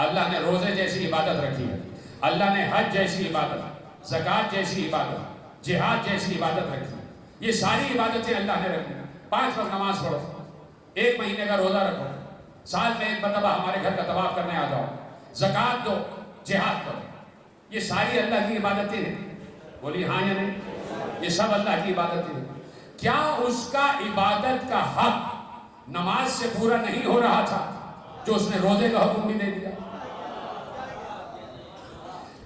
اللہ نے روزے جیسی عبادت رکھی ہے، اللہ نے حج جیسی عبادت، زکوٰۃ جیسی عبادت، جہاد جیسی عبادت رکھی ہے۔ یہ ساری عبادتیں اللہ نے رکھی ہیں۔ 5 وقت نماز پڑھو، 1 مہینے کا روزہ رکھو، سال میں 1 مرتبہ ہمارے گھر کا طواف کرنے آ جاؤ، زکوٰۃ دو، جہاد کرو، یہ ساری اللہ کی عبادتیں ہیں۔ بولی ہاں یا نہیں؟ یہ سب اللہ کی عبادتیں ہیں۔ کیا اس کا عبادت کا حق نماز سے پورا نہیں ہو رہا تھا جو اس نے روزے کا حکم بھی دے دیا؟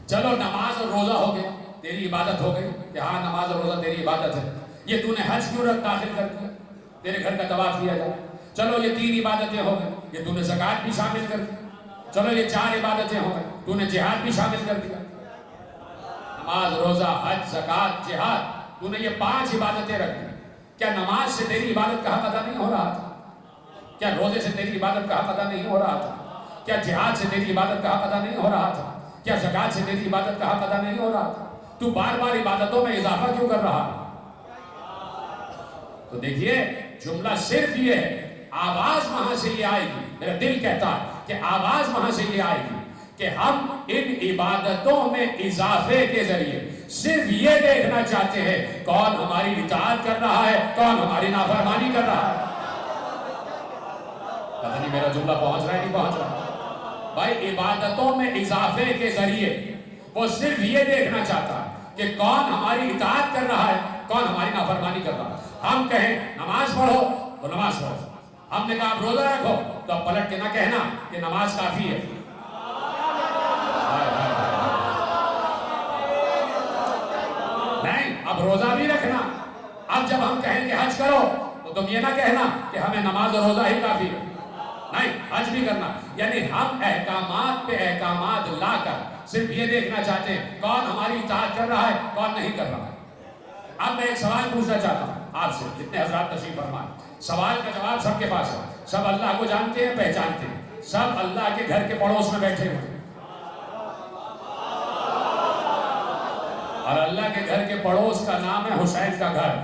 چلو نماز اور روزہ ہو گیا، تیری عبادت ہو گئی کہ ہاں نماز اور روزہ تیری عبادت ہے، یہ تو نے حج کیوں داخل کر دیا، تیرے گھر کا طواف کیا جائے۔ چلو یہ 3 عبادتیں ہو گئی، یہ تو نے زکوٰۃ بھی شامل کر دی۔ چلو یہ 4 عبادتیں ہو گئی، تو نے جہاد بھی شامل کر دیا۔ نماز، روزہ، حج، زکوٰۃ، جہاد، تو نے یہ 5 عبادتیں رکھی۔ کیا نماز سے تیری عبادت کا حق ادا نہیں ہو رہا تھا؟ کیا روزے سے تیری عبادت کا حق ادا نہیں ہو رہا تھا؟ کیا جہاد سے تیری عبادت کا حق ادا نہیں ہو رہا تھا؟ کیا زکوٰۃ سے تیری عبادت کا حق ادا نہیں ہو رہا تھا؟ تو بار بار عبادتوں میں اضافہ کیوں کر رہا ہے؟ تو دیکھیے جملہ صرف یہ ہے، آواز وہاں سے یہ آئے گی، میرا دل کہتا ہے کہ آواز وہاں سے یہ آئے گی کہ ہم ان عبادتوں میں اضافے کے ذریعے صرف یہ دیکھنا چاہتے ہیں کون ہماری اطاعت کر رہا ہے، کون ہماری نافرمانی کر رہا ہے۔ پتہ نہیں میرا جملہ پہنچ رہا ہے نہیں پہنچ رہا؟ بھائی عبادتوں میں اضافے کے ذریعے وہ صرف یہ دیکھنا چاہتا ہے کہ کون ہماری اطاعت کر رہا ہے، کون ہماری نافرمانی کر رہا ہے۔ ہم کہیں نماز پڑھو تو نماز پڑھو، ہم نے کہا آپ روزہ رکھو تو اب پلٹ کے نہ کہنا کہ نماز کافی ہے۔ نہیں، اب روزہ بھی رکھنا۔ اب جب ہم کہیں کہ حج کرو تو تم یہ نہ کہنا کہ ہمیں نماز اور روزہ ہی کافی ہے، نہیں حج بھی کرنا۔ یعنی ہم احکامات پہ احکامات لا کر صرف یہ دیکھنا چاہتے ہیں کون ہماری اطاعت کر رہا ہے، کون نہیں کر رہا ہے۔ اب میں ایک سوال پوچھنا چاہتا ہوں آپ سے، جتنے حضرات تشریف فرمائیں، سوال کا جواب سب کے پاس ہے، سب اللہ کو جانتے ہیں، پہچانتے ہیں، سب اللہ کے گھر کے پڑوس میں بیٹھے ہوئے ہیں، اور اللہ کے گھر کے پڑوس کا نام ہے حسین کا گھر،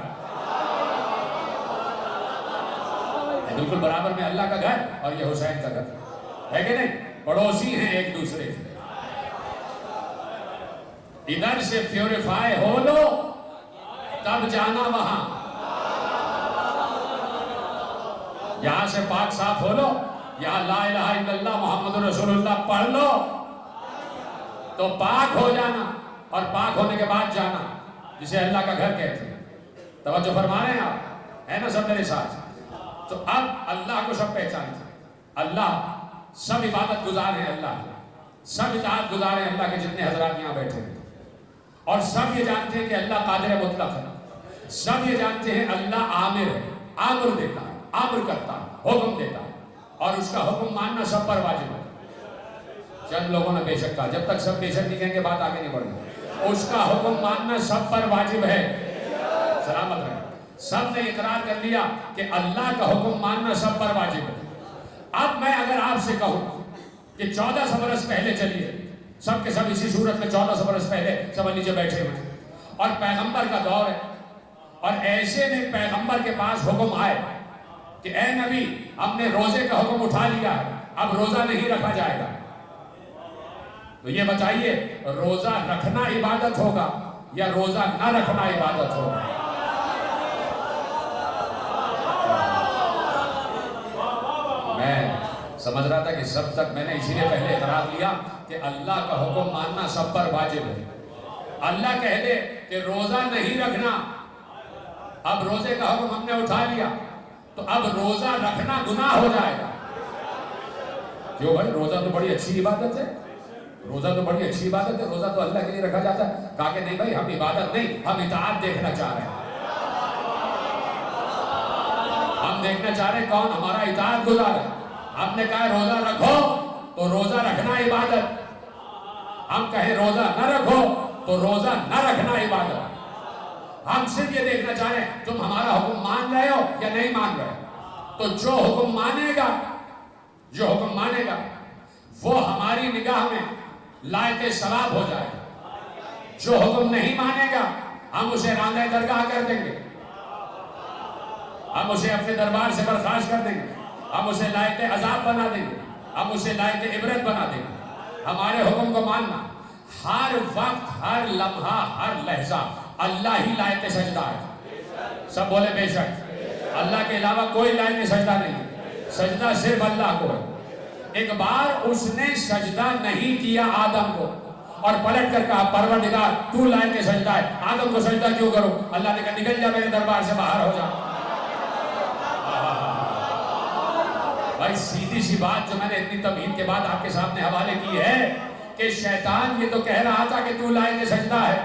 بالکل برابر میں اللہ کا گھر اور یہ حسین کا گھر ہے کہ نہیں؟ پڑوسی ہیں ایک دوسرے سے۔ ادھر سے پیوریفائی ہو لو تب جانا وہاں، یہاں سے پاک صاف ہو لو، یہاں لا الہ الا اللہ محمد رسول اللہ پڑھ لو تو پاک ہو جانا، اور پاک ہونے کے بعد جانا، جسے اللہ کا گھر کہتے ہیں۔ توجہ فرما رہے ہیں آپ؟ ہے نا سب میرے ساتھ؟ تو اب اللہ کو سب پہچانتے ہیں، اللہ سب عبادت گزار ہیں، اللہ سب اطاعت گزار ہیں، اللہ کے جتنے حضرات یہاں بیٹھے ہیں، اور سب یہ جانتے ہیں کہ اللہ قادر مطلق ہے، سب یہ جانتے ہیں اللہ عامر ہے، عامر دیتا ہے، عامر کرتا ہے، حکم دیتا ہے، اور اس کا حکم ماننا سب پر واجب ہے۔ چند لوگوں نے بے شک کہا، جب تک سب بے شک نہیں کہیں گے بات آگے نہیں بڑھے گی۔ اس کا حکم ماننا سب پر واجب ہے، سلامت رہے۔ سب نے اقرار کر لیا کہ اللہ کا حکم ماننا سب پر واجب ہے۔ اب میں اگر آپ سے کہوں کہ 1400 برس پہلے چلیے، سب کے سب اسی صورت میں 1400 برس پہلے سب نیچے بیٹھے ہوئے ہیں، اور پیغمبر کا دور ہے، اور ایسے میں پیغمبر کے پاس حکم آئے کہ اے نبی ہم نے روزے کا حکم اٹھا لیا ہے، اب روزہ نہیں رکھا جائے گا، تو یہ بتائیے روزہ رکھنا عبادت ہوگا یا روزہ نہ رکھنا عبادت ہوگا؟ میں سمجھ رہا تھا کہ سب تک میں نے اسی لیے پہلے اعتراف لیا کہ اللہ کا حکم ماننا سب پر واجب ہے. اللہ کہہ دے کہ روزہ نہیں رکھنا، اب روزے کا حکم ہم نے اٹھا لیا تو اب روزہ رکھنا گناہ ہو جائے گا. کیوں بھائی؟ روزہ تو بڑی اچھی عبادت ہے، روزہ تو بڑی اچھی عبادت ہے، روزہ تو اللہ کے لیے رکھا جاتا ہے. کہا کہ نہیں بھائی، ہم عبادت نہیں، ہم اطاعت دیکھنا چاہ رہے ہیں. ہم دیکھنا چاہ رہے ہیں کون ہمارا اطاعت گزار ہے. ہم نے کہا روزہ رکھو تو روزہ رکھنا عبادت، ہم کہیں روزہ نہ رکھو تو روزہ نہ رکھنا عبادت. ہم صرف یہ دیکھنا چاہ رہے ہیں تم ہمارا حکم مان رہے ہو یا نہیں مان رہے. تو جو حکم مانے گا، جو حکم مانے گا وہ ہماری نگاہ میں لائق ثواب ہو جائے گا. جو حکم نہیں مانے گا ہم اسے راندہ درگاہ کر دیں گے، ہم اسے اپنے دربار سے برخاست کر دیں گے، ہم اسے لائق عذاب بنا دیں گے، ہم اسے لائق عبرت بنا دیں گے. ہمارے حکم کو ماننا ہر وقت، ہر لمحہ، ہر لحظہ اللہ ہی لائق سجدہ ہے. سب بولے بے شک. اللہ کے علاوہ کوئی لائق سجدہ نہیں، سجدہ صرف اللہ کو ہے. ایک بار اس نے سجدہ نہیں کیا آدم کو اور پلٹ کر کہا پروردگار تو لائق سجدہ ہے، آدم کو سجدہ کیوں کرو؟ اللہ نے کہا نکل جا میرے دربار سے، باہر ہو جا. بھائی سیدھی سی بات جو میں نے اتنی تمہید کے بعد آپ کے سامنے حوالے کی ہے کہ شیطان یہ تو کہہ رہا تھا کہ تو لائق سجدہ ہے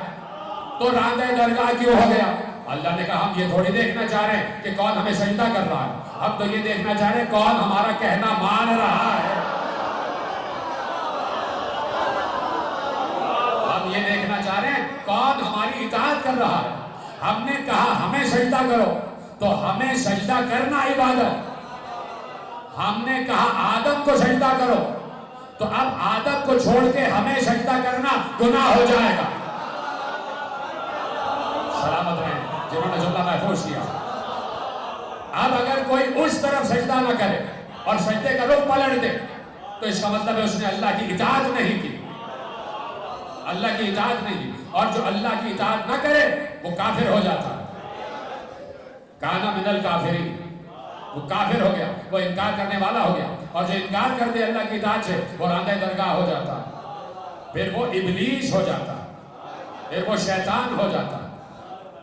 تو راندہ درگاہ کیوں ہو گیا؟ اللہ نے کہا ہم یہ تھوڑی دیکھنا چاہ رہے ہیں کہ کون ہمیں سجدہ کر رہا ہے، ہم تو یہ دیکھنا چاہ رہے ہیں کون ہمارا کہنا مان رہا ہے. ہم یہ دیکھنا چاہ رہے ہیں کون ہماری اطاعت کر رہا ہے. ہم نے کہا ہمیں سجدہ کرو تو ہمیں سجدہ کرنا عبادت. ہم نے کہا آدم کو سجدہ کرو تو اب آدم کو چھوڑ کے ہمیں سجدہ کرنا گناہ ہو جائے گا. سلامت رہیں جنہوں نے جملہ محفوظ کیا. اب اگر کوئی اس طرف سجدہ نہ کرے اور سجدے کا رخ پلٹ دے تو اس کا مطلب ہے اس نے اللہ کی اطاعت نہیں کی، اللہ کی اطاعت نہیں کی. اور جو اللہ کی اطاعت نہ کرے وہ کافر ہو جاتا ہے. کانا من الکافرین، وہ کافر ہو گیا، وہ انکار کرنے والا ہو گیا. اور جو انکار کر دے اللہ کی اطاعت سے وہ راندہ درگاہ ہو جاتا ہے، پھر وہ ابلیس ہو جاتا ہے، پھر وہ شیطان ہو جاتا ہے.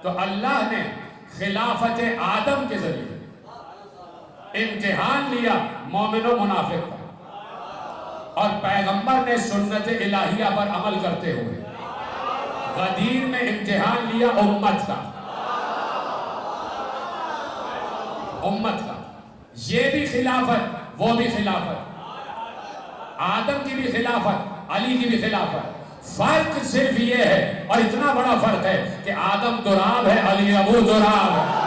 تو اللہ نے خلافت آدم کے ذریعے امتحان لیا مومن و منافق کا، اور پیغمبر نے سنت الہیہ پر عمل کرتے ہوئے غدیر میں امتحان لیا امت کا. امت کا یہ بھی خلافت وہ بھی خلافت، آدم کی بھی خلافت علی کی بھی خلافت. فرق صرف یہ ہے، اور اتنا بڑا فرق ہے کہ آدم تراب ہے، علی ابو تراب ہے.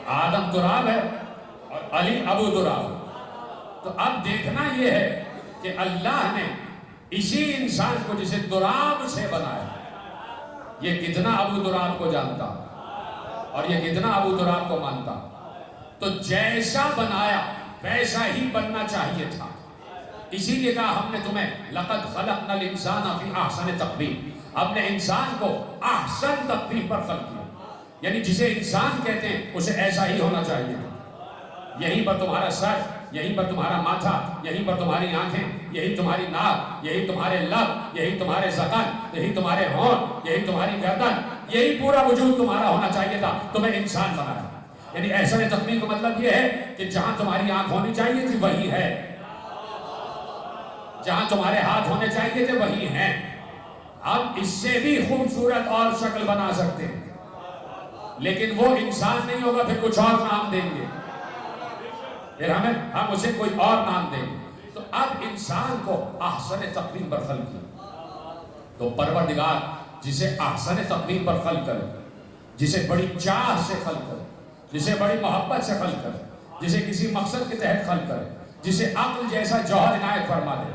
آدم تراب ہے اور علی ابو تراب. تو اب دیکھنا یہ ہے کہ اللہ نے اسی انسان کو جسے تراب سے بنایا، یہ کتنا ابو تراب کو جانتا اور یہ کتنا ابو تراب کو مانتا. تو جیسا بنایا ویسا ہی بننا چاہیے تھا. اسی لیے کہا ہم نے تمہیں لقد خلقنا الانسان فی احسن تقویم، ہم نے انسان کو احسن تقویم پر خلق کیا. یعنی جسے انسان کہتے ہیں اسے ایسا ہی ہونا چاہیے. یہیں پر تمہارا سر، یہیں پر تمہارا ماتھا، یہیں پر تمہاری آنکھیں، یہی تمہاری ناک، یہی تمہارے لب، یہی تمہارے ذقن، یہی تمہارے ہونٹ، یہی تمہاری گردن، یہی پورا وجود تمہارا ہونا چاہیے تھا. تمہیں انسان بنایا. یعنی احسن تقویم کا مطلب یہ ہے کہ جہاں تمہاری آنکھ ہونی چاہیے تھی وہی ہے، جہاں تمہارے ہاتھ ہونے چاہیے تھے وہی ہیں. اب اس سے بھی خوبصورت اور شکل بنا سکتے ہیں، لیکن وہ انسان نہیں ہوگا، پھر کچھ اور نام دیں گے، پھر ہم اسے کوئی اور نام دیں گے. تو اب انسان کو احسن تقویم پر خلق کیا. تو پروردگار جسے احسن تقویم پر خلق کرے، جسے بڑی چاہ سے خلق کرے، جسے بڑی محبت سے خلق کرے، جسے کسی مقصد کے تحت خلق کرے، جسے عقل جیسا جوہر عنایت فرما دے،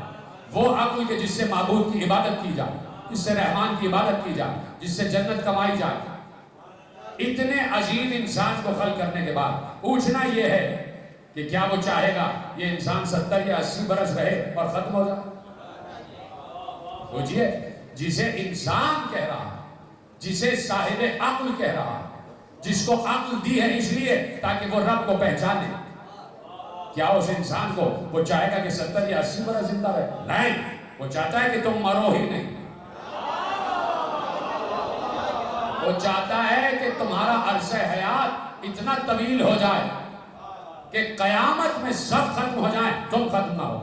وہ عقل کے جس سے معبود کی عبادت کی جائے، جس سے رحمان کی عبادت کی جائے، جس سے جنت کمائی جائے. اتنے عظیم انسان کو خلق کرنے کے بعد پوچھنا یہ ہے کہ کیا وہ چاہے گا یہ انسان 70 یا 80 برس رہے اور ختم ہو جائے؟ پوچھئے جسے انسان کہہ رہا ہے، جسے صاحب عقل کہہ رہا ہے، جس کو عقل دی ہے اس لیے تاکہ وہ رب کو پہچانے، کیا اس انسان کو وہ چاہے گا کہ 70 یا 80 برس زندہ رہے؟ نہیں، وہ چاہتا ہے کہ تم مرو ہی نہیں۔ وہ چاہتا ہے کہ تمہارا عرصہ حیات اتنا طویل ہو جائے کہ قیامت میں سب ختم ہو جائیں، تم ختم نہ ہو۔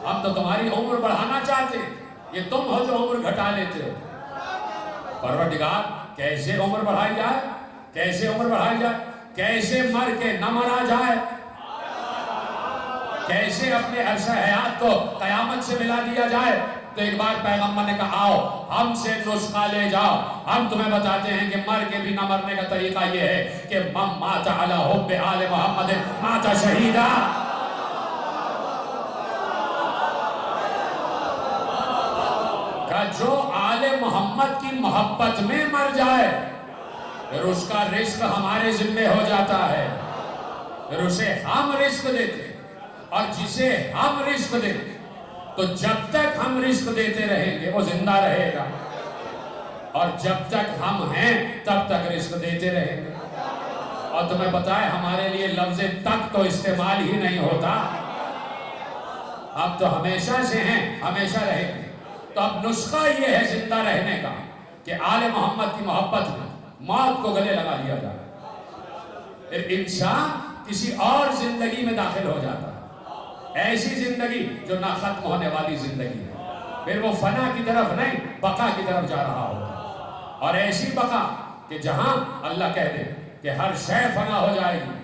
ہم تو تمہاری عمر بڑھانا چاہتے ہیں، یہ تم ہو جو عمر گھٹا لیتے ہو۔ پروردگار کیسے عمر بڑھائی جائے؟ کیسے عمر بڑھائی جائے؟ کیسے مر کے نہ مرا جائے؟ کیسے اپنے عرصہ حیات کو قیامت سے ملا دیا جائے؟ تو ایک بار پیغمبر نے کہا آؤ ہم سے نسخہ لے جاؤ، ہم تمہیں بتاتے ہیں کہ مر کے بھی نہ مرنے کا طریقہ یہ ہے کہ من مات علی حب آل محمد مات شہیدا۔ کہ جو آل محمد کی محبت میں مر جائے پھر اس کا رزق ہمارے ذمہ ہو جاتا ہے، پھر اسے ہم رزق دیتے ہیں، اور جسے ہم رزق دیتے تو جب تک ہم رزق دیتے رہیں گے وہ زندہ رہے گا، اور جب تک ہم ہیں تب تک رزق دیتے رہیں گے۔ اور تمہیں بتائیں ہمارے لیے لفظ تک تو استعمال ہی نہیں ہوتا، اب تو ہمیشہ سے ہیں، ہمیشہ رہیں گے۔ تو اب نسخہ یہ ہے زندہ رہنے کا کہ آل محمد کی محبت میں موت کو گلے لگا لیا جائے، پھر انسان کسی اور زندگی میں داخل ہو جاتا ہے، ایسی زندگی جو نہ ختم ہونے والی زندگی ہے، پھر وہ فنا کی طرف نہیں بقا کی طرف جا رہا ہوگا، اور ایسی بقا کہ جہاں اللہ کہہ دے کہ ہر شے فنا ہو جائے گی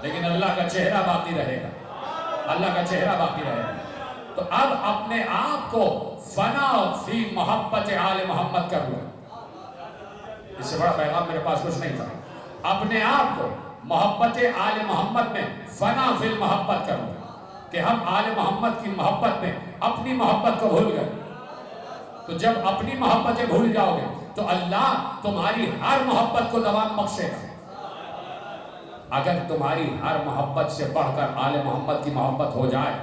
لیکن اللہ کا چہرہ باقی رہے گا، اللہ کا چہرہ باقی رہے گا۔ تو اب اپنے آپ کو فنا فی محبت آل محمد کر لو، اس سے بڑا پیغام میرے پاس کچھ نہیں تھا۔ اپنے آپ کو محبت آل محمد میں فنا فی المحبت کر لو کہ ہم آل محمد کی محبت میں اپنی محبت کو بھول گئے۔ تو جب اپنی محبتیں بھول جاؤ گے تو اللہ تمہاری ہر محبت کو دوام بخشے گا۔ اگر تمہاری ہر محبت سے بڑھ کر آل محمد کی محبت ہو جائے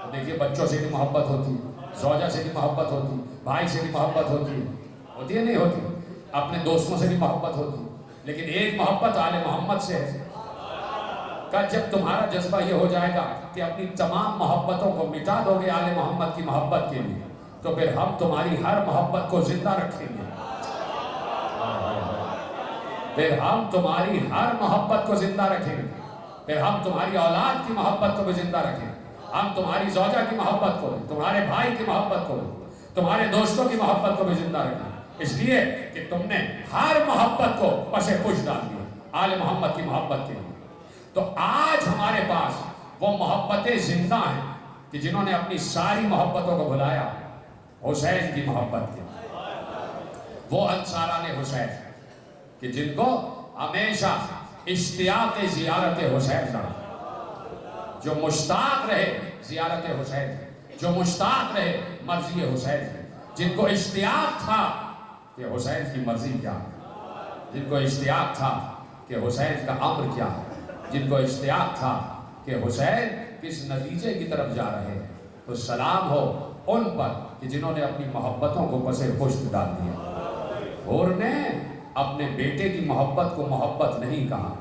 تو دیکھیے بچوں سے بھی محبت ہوتی، زوجہ سے بھی محبت ہوتی، بھائی سے بھی محبت ہوتی ہے نہیں ہوتی، اپنے دوستوں سے بھی محبت ہوتی، لیکن ایک محبت آل محمد سے ہے۔ کہ جب تمہارا جذبہ یہ ہو جائے گا کہ اپنی تمام محبتوں کو مٹا دو گے آل محمد کی محبت کے لیے، تو پھر ہم تمہاری ہر محبت کو زندہ رکھیں گے، پھر ہم تمہاری ہر محبت کو زندہ رکھیں گے، پھر ہم تمہاری اولاد کی محبت کو بھی زندہ رکھیں گے، ہم تمہاری زوجہ کی محبت کو بھی، تمہارے بھائی کی محبت کو بھی، تمہارے دوستوں کی محبت کو بھی زندہ رکھیں، اس لیے کہ تم نے ہر محبت کو پس پش ڈال دیا آل محمد کی محبت کے لیے۔ تو آج ہمارے پاس وہ محبتیں زندہ ہیں کہ جنہوں نے اپنی ساری محبتوں کو بھلایا حسین کی محبت کے، وہ انصاران حسین کہ جن کو ہمیشہ اشتیاق زیارت حسین رہا، جو مشتاق رہے زیارت حسین، جو مشتاق رہے مرضی حسین، جن کو اشتیاق تھا کہ حسین کی مرضی کیا ہے، جن کو اشتیاق تھا کہ حسین کا امر کیا ہے، جن کو اشتیاق تھا کہ حسین کس نتیجے کی طرف جا رہے ہیں، تو سلام ہو ان پر کہ جنہوں نے اپنی محبتوں کو پس پشت ڈال دیا۔ اور نے اپنے بیٹے کی محبت کو محبت نہیں کہا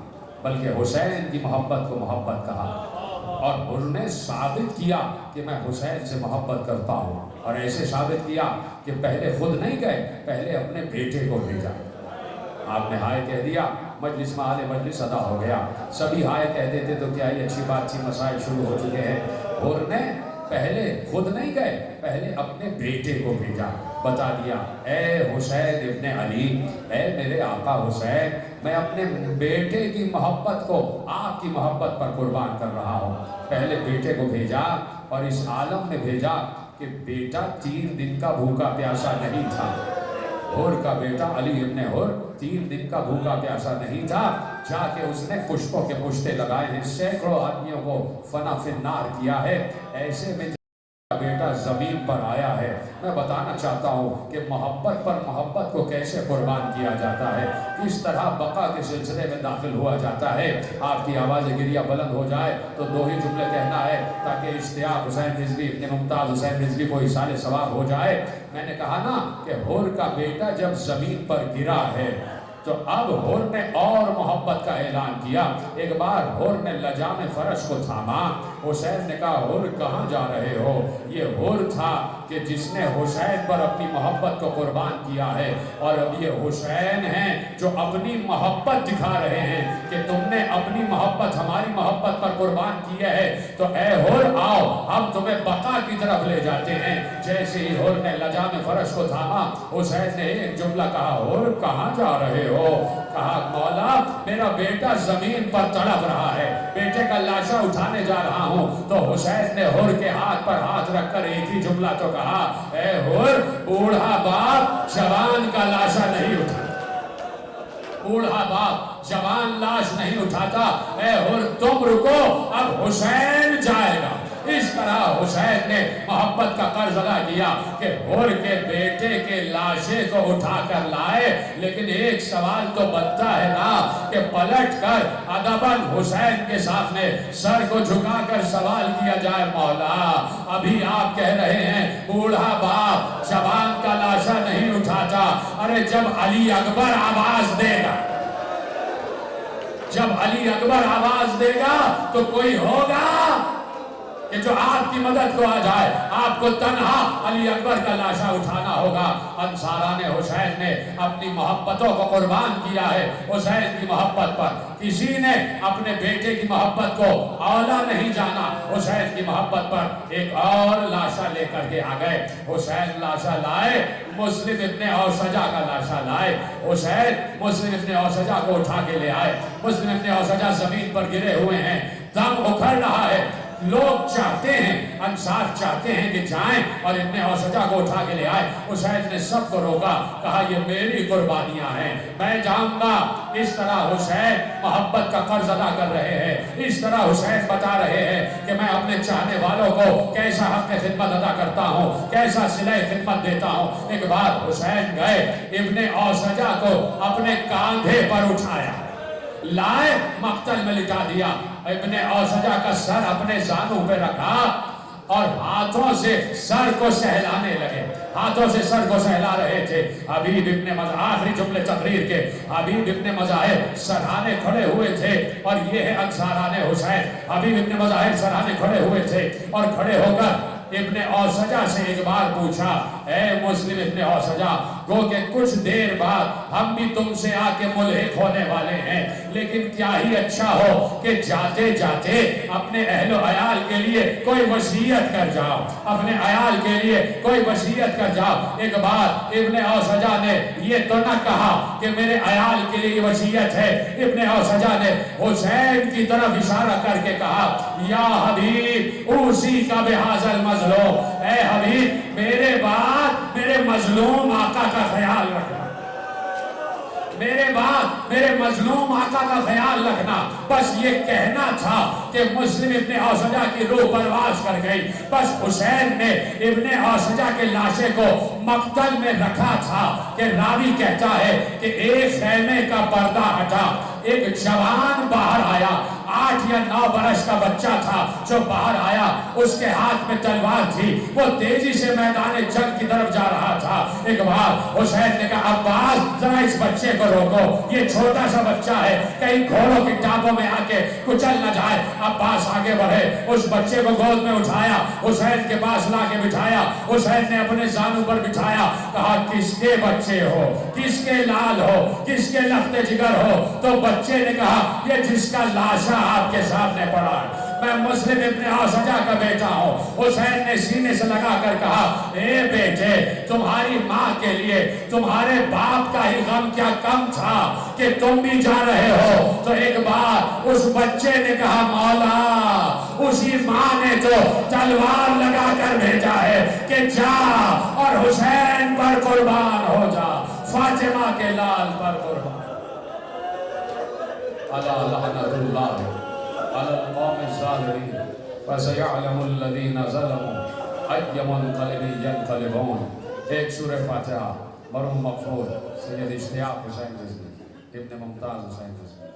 بلکہ حسین کی محبت کو محبت کہا، اور انہوں نے ثابت کیا کہ میں حسین سے محبت کرتا ہوں، اور ایسے ثابت کیا کہ پہلے خود نہیں گئے، پہلے اپنے بیٹے کو بھیجا۔ آپ نے ہائے کہہ دیا، مجلس میں آلے مجلس ادا ہو گیا، سبھی ہائے کہہ دیتے تو کیا یہ اچھی بات تھی، مسائل شروع ہو چکے ہیں۔ اور نے پہلے خود نہیں گئے، پہلے اپنے بیٹے کو بھیجا، بتا دیا اے حسین ابن علی، اے میرے آقا حسین، میں اپنے بیٹے کی محبت کو آپ کی محبت پر قربان کر رہا ہوں۔ پہلے بیٹے کو بھیجا اور اس عالم میں بھیجا کہ بیٹا 3 دن کا بھوکا پیاسا نہیں تھا، حر کا بیٹا علی ابن حر 3 دن کا بھوکا پیاسا نہیں تھا، جا کے اس نے پشتوں کے پشتے لگائے ہیں، سینکڑوں آدمیوں کو فنا فی النار کیا ہے۔ ایسے میں بیٹا زمین پر آیا ہے۔ میں بتانا چاہتا ہوں کہ محبت پر محبت کو کیسے قربان کیا جاتا ہے، کس طرح بقا کے سلسلے میں داخل ہوا جاتا ہے۔ آپ کی آواز گریہ بلند ہو جائے تو دو ہی جملے کہنا ہے تاکہ اشتیاق حسین رضوی ابن ممتاز حسین رضوی کو ایصال ثواب ہو جائے۔ میں نے کہا نا کہ حور کا بیٹا جب زمین پر گرا ہے تو اب حور نے اور محبت کا اعلان کیا۔ ایک بار حور نے لجام فرش کو تھاما، حسین نے کہا حور کہاں جا رہے ہو؟ یہ حور تھا کہ جس نے حسین پر اپنی محبت کو قربان کیا ہے، اور اب یہ حسین ہیں جو اپنی محبت دکھا رہے ہیں کہ تم نے اپنی محبت ہماری محبت پر قربان کی ہے، تو اے حور آؤ ہم تمہیں بقا کی طرف لے جاتے ہیں۔ جیسے ہی حور نے لجام فرش کو تھاما، حسین نے ایک جملہ کہا حور کہاں جا رہے ہو؟ کہا مولا میرا بیٹا زمین پر تڑپ رہا ہے، بیٹے کا لاشا اٹھانے جا رہا ہوں۔ تو حسین نے حور کے ہاتھ پر ہاتھ رکھ کر ایک ہی جملہ تو کہا اے حور بوڑھا باپ جوان کا لاشا نہیں اٹھاتا، بوڑھا باپ جوان لاش نہیں اٹھاتا، اے حور تم رکو اب حسین جائے گا۔ اس طرح حسین نے محبت کا قرض ادا کیا کہ حور کے بیٹے کے لاشے کو اٹھا کر لائے، لیکن ایک سوال تو بنتا ہے نا کہ پلٹ کر ادباً حسین کے سامنے سر کو جھکا کر سوال کیا جائے مولا ابھی آپ کہہ رہے ہیں بوڑھا باپ جوان کا لاشا نہیں اٹھاتا، ارے جب علی اکبر آواز دے گا، جب علی اکبر آواز دے گا تو کوئی ہوگا کہ جو آپ کی مدد کو آ جائے، آپ کو تنہا علی اکبر کا لاشا اٹھانا ہوگا۔ انصاران حسین نے اپنی محبتوں کو قربان کیا ہے حسین کی محبت پر۔ کسی نے اپنے بیٹے کی محبت کو اولا نہیں جانا، حسین کی محبت پر ایک اور لاشا لے کر کے آ گئے۔ حسین لاشا لائے، مسلم ابن اوسجا کا لاشا لائے، حسین مسلم ابن اوسجا کو اٹھا کے لے آئے۔ مسلم ابن اوسجا زمین پر گرے ہوئے ہیں، دم اکھڑ رہا ہے، لوگ چاہتے ہیں، انصار چاہتے ہیں کہ جائیں اور ابن اوسجا کو اٹھا کے لے آئے۔ حسین نے سب کو روکا، کہا یہ میری قربانیاں ہیں، میں جاؤں گا۔ اس طرح حسین محبت کا قرض ادا کر رہے ہیں، اس طرح حسین بتا رہے ہیں کہ میں اپنے چاہنے والوں کو کیسا حق خدمت ادا کرتا ہوں، کیسا صلہ خدمت دیتا ہوں۔ ایک بار حسین گئے، ابن اوسجا کو اپنے کاندھے پر اٹھایا، لائے مقتل میں لٹا دیا۔ ابن اوسجا کا سر اپنے زانوں پہ رکھا اور ہاتھوں سے سر کو سہلانے لگے، ہاتھوں سے سر کو سہلا رہے تھے۔ حبیب ابن مظاہر، آخری جملے تقریر کے، حبیب ابن مظاہر سرہانے کھڑے ہوئے تھے، اور یہ ہے انصاران حسین۔ حبیب ابن مظاہر سرہانے کھڑے ہوئے تھے اور کھڑے ہو کر ابن اوسجا سے ایک بار پوچھا اے مسلم ابن اوسجا، گو کہ کچھ دیر بعد ہم بھی تم سے آ کے ملحق ہونے والے ہیں، لیکن کیا ہی اچھا ہو کہ جاتے جاتے اپنے اہل و عیال کے لیے کوئی وصیت کر جاؤ، اپنے عیال کے لیے کوئی وصیت کر جاؤ۔ ایک بار ابن اوسجا نے یہ تو نہ کہا کہ میرے عیال کے لیے وصیت ہے، ابن اوسجا نے حسین کی طرف اشارہ کر کے کہا یا حبیب اوصی کا بہذا المظلوم، اے حبیب میرے بعد میرے مظلوم آقا کا خیال رکھنا، میرے بعد میرے مظلوم آقا کا خیال رکھنا۔ بس یہ کہنا تھا کہ مسلم ابن اوسجا کی روح پرواز کر گئی۔ بس حسین نے ابن اوسجا کے لاشے کو مقتل میں رکھا تھا کہ راوی کہتا ہے کہ ایک خیمے کا پردہ ہٹا، ایک جوان باہر آیا، 8 یا 9 برس کا بچہ تھا جو باہر آیا، اس کے ہاتھ میں تلوار تھی، وہ تیزی سے میدان جنگ کی طرف جا رہا تھا۔ ایک بار حسین نے کہا عباس ذرا اس بچے کو روکو، یہ چھوٹا سا بچہ ہے، کہیں گھوڑوں کی ٹانپوں میں آ کے کچل نہ جائے۔ عباس آگے بڑھے، اس بچے کو گود میں اٹھایا، حسین کے پاس لا کے بٹھایا، حسین نے اپنے زانوں پر بٹھایا، کہا کس کے بچے ہو، کس کے لال ہو، کس کے لخت جگر ہو؟ تو بچے نے کہا یہ جس کا لاشا آپ کے سامنے پڑا ہے، میں مسلم ابن اوسجا کا بیٹا ہوں۔ حسین نے سینے سے لگا کر کہا اے بیٹے تمہاری ماں کے لیے تمہارے باپ کا ہی غم کیا کم تھا کہ تم بھی جا رہے ہو؟ تو ایک بار اس بچے نے کہا مولا اسی ماں نے تو تلوار لگا کر بھیجا ہے کہ جا اور حسین پر قربان ہو جا، فاطمہ کے لال پر قربان۔ الا لعنت اللہ علی القوم الظالمین فسيعلم الذين ظلموا أي منقلب ينقلبون. ایک سورہ فاتحہ مرحوم مغفور سید اشتیاق حسین رضوی ابن ممتاز حسین رضوی.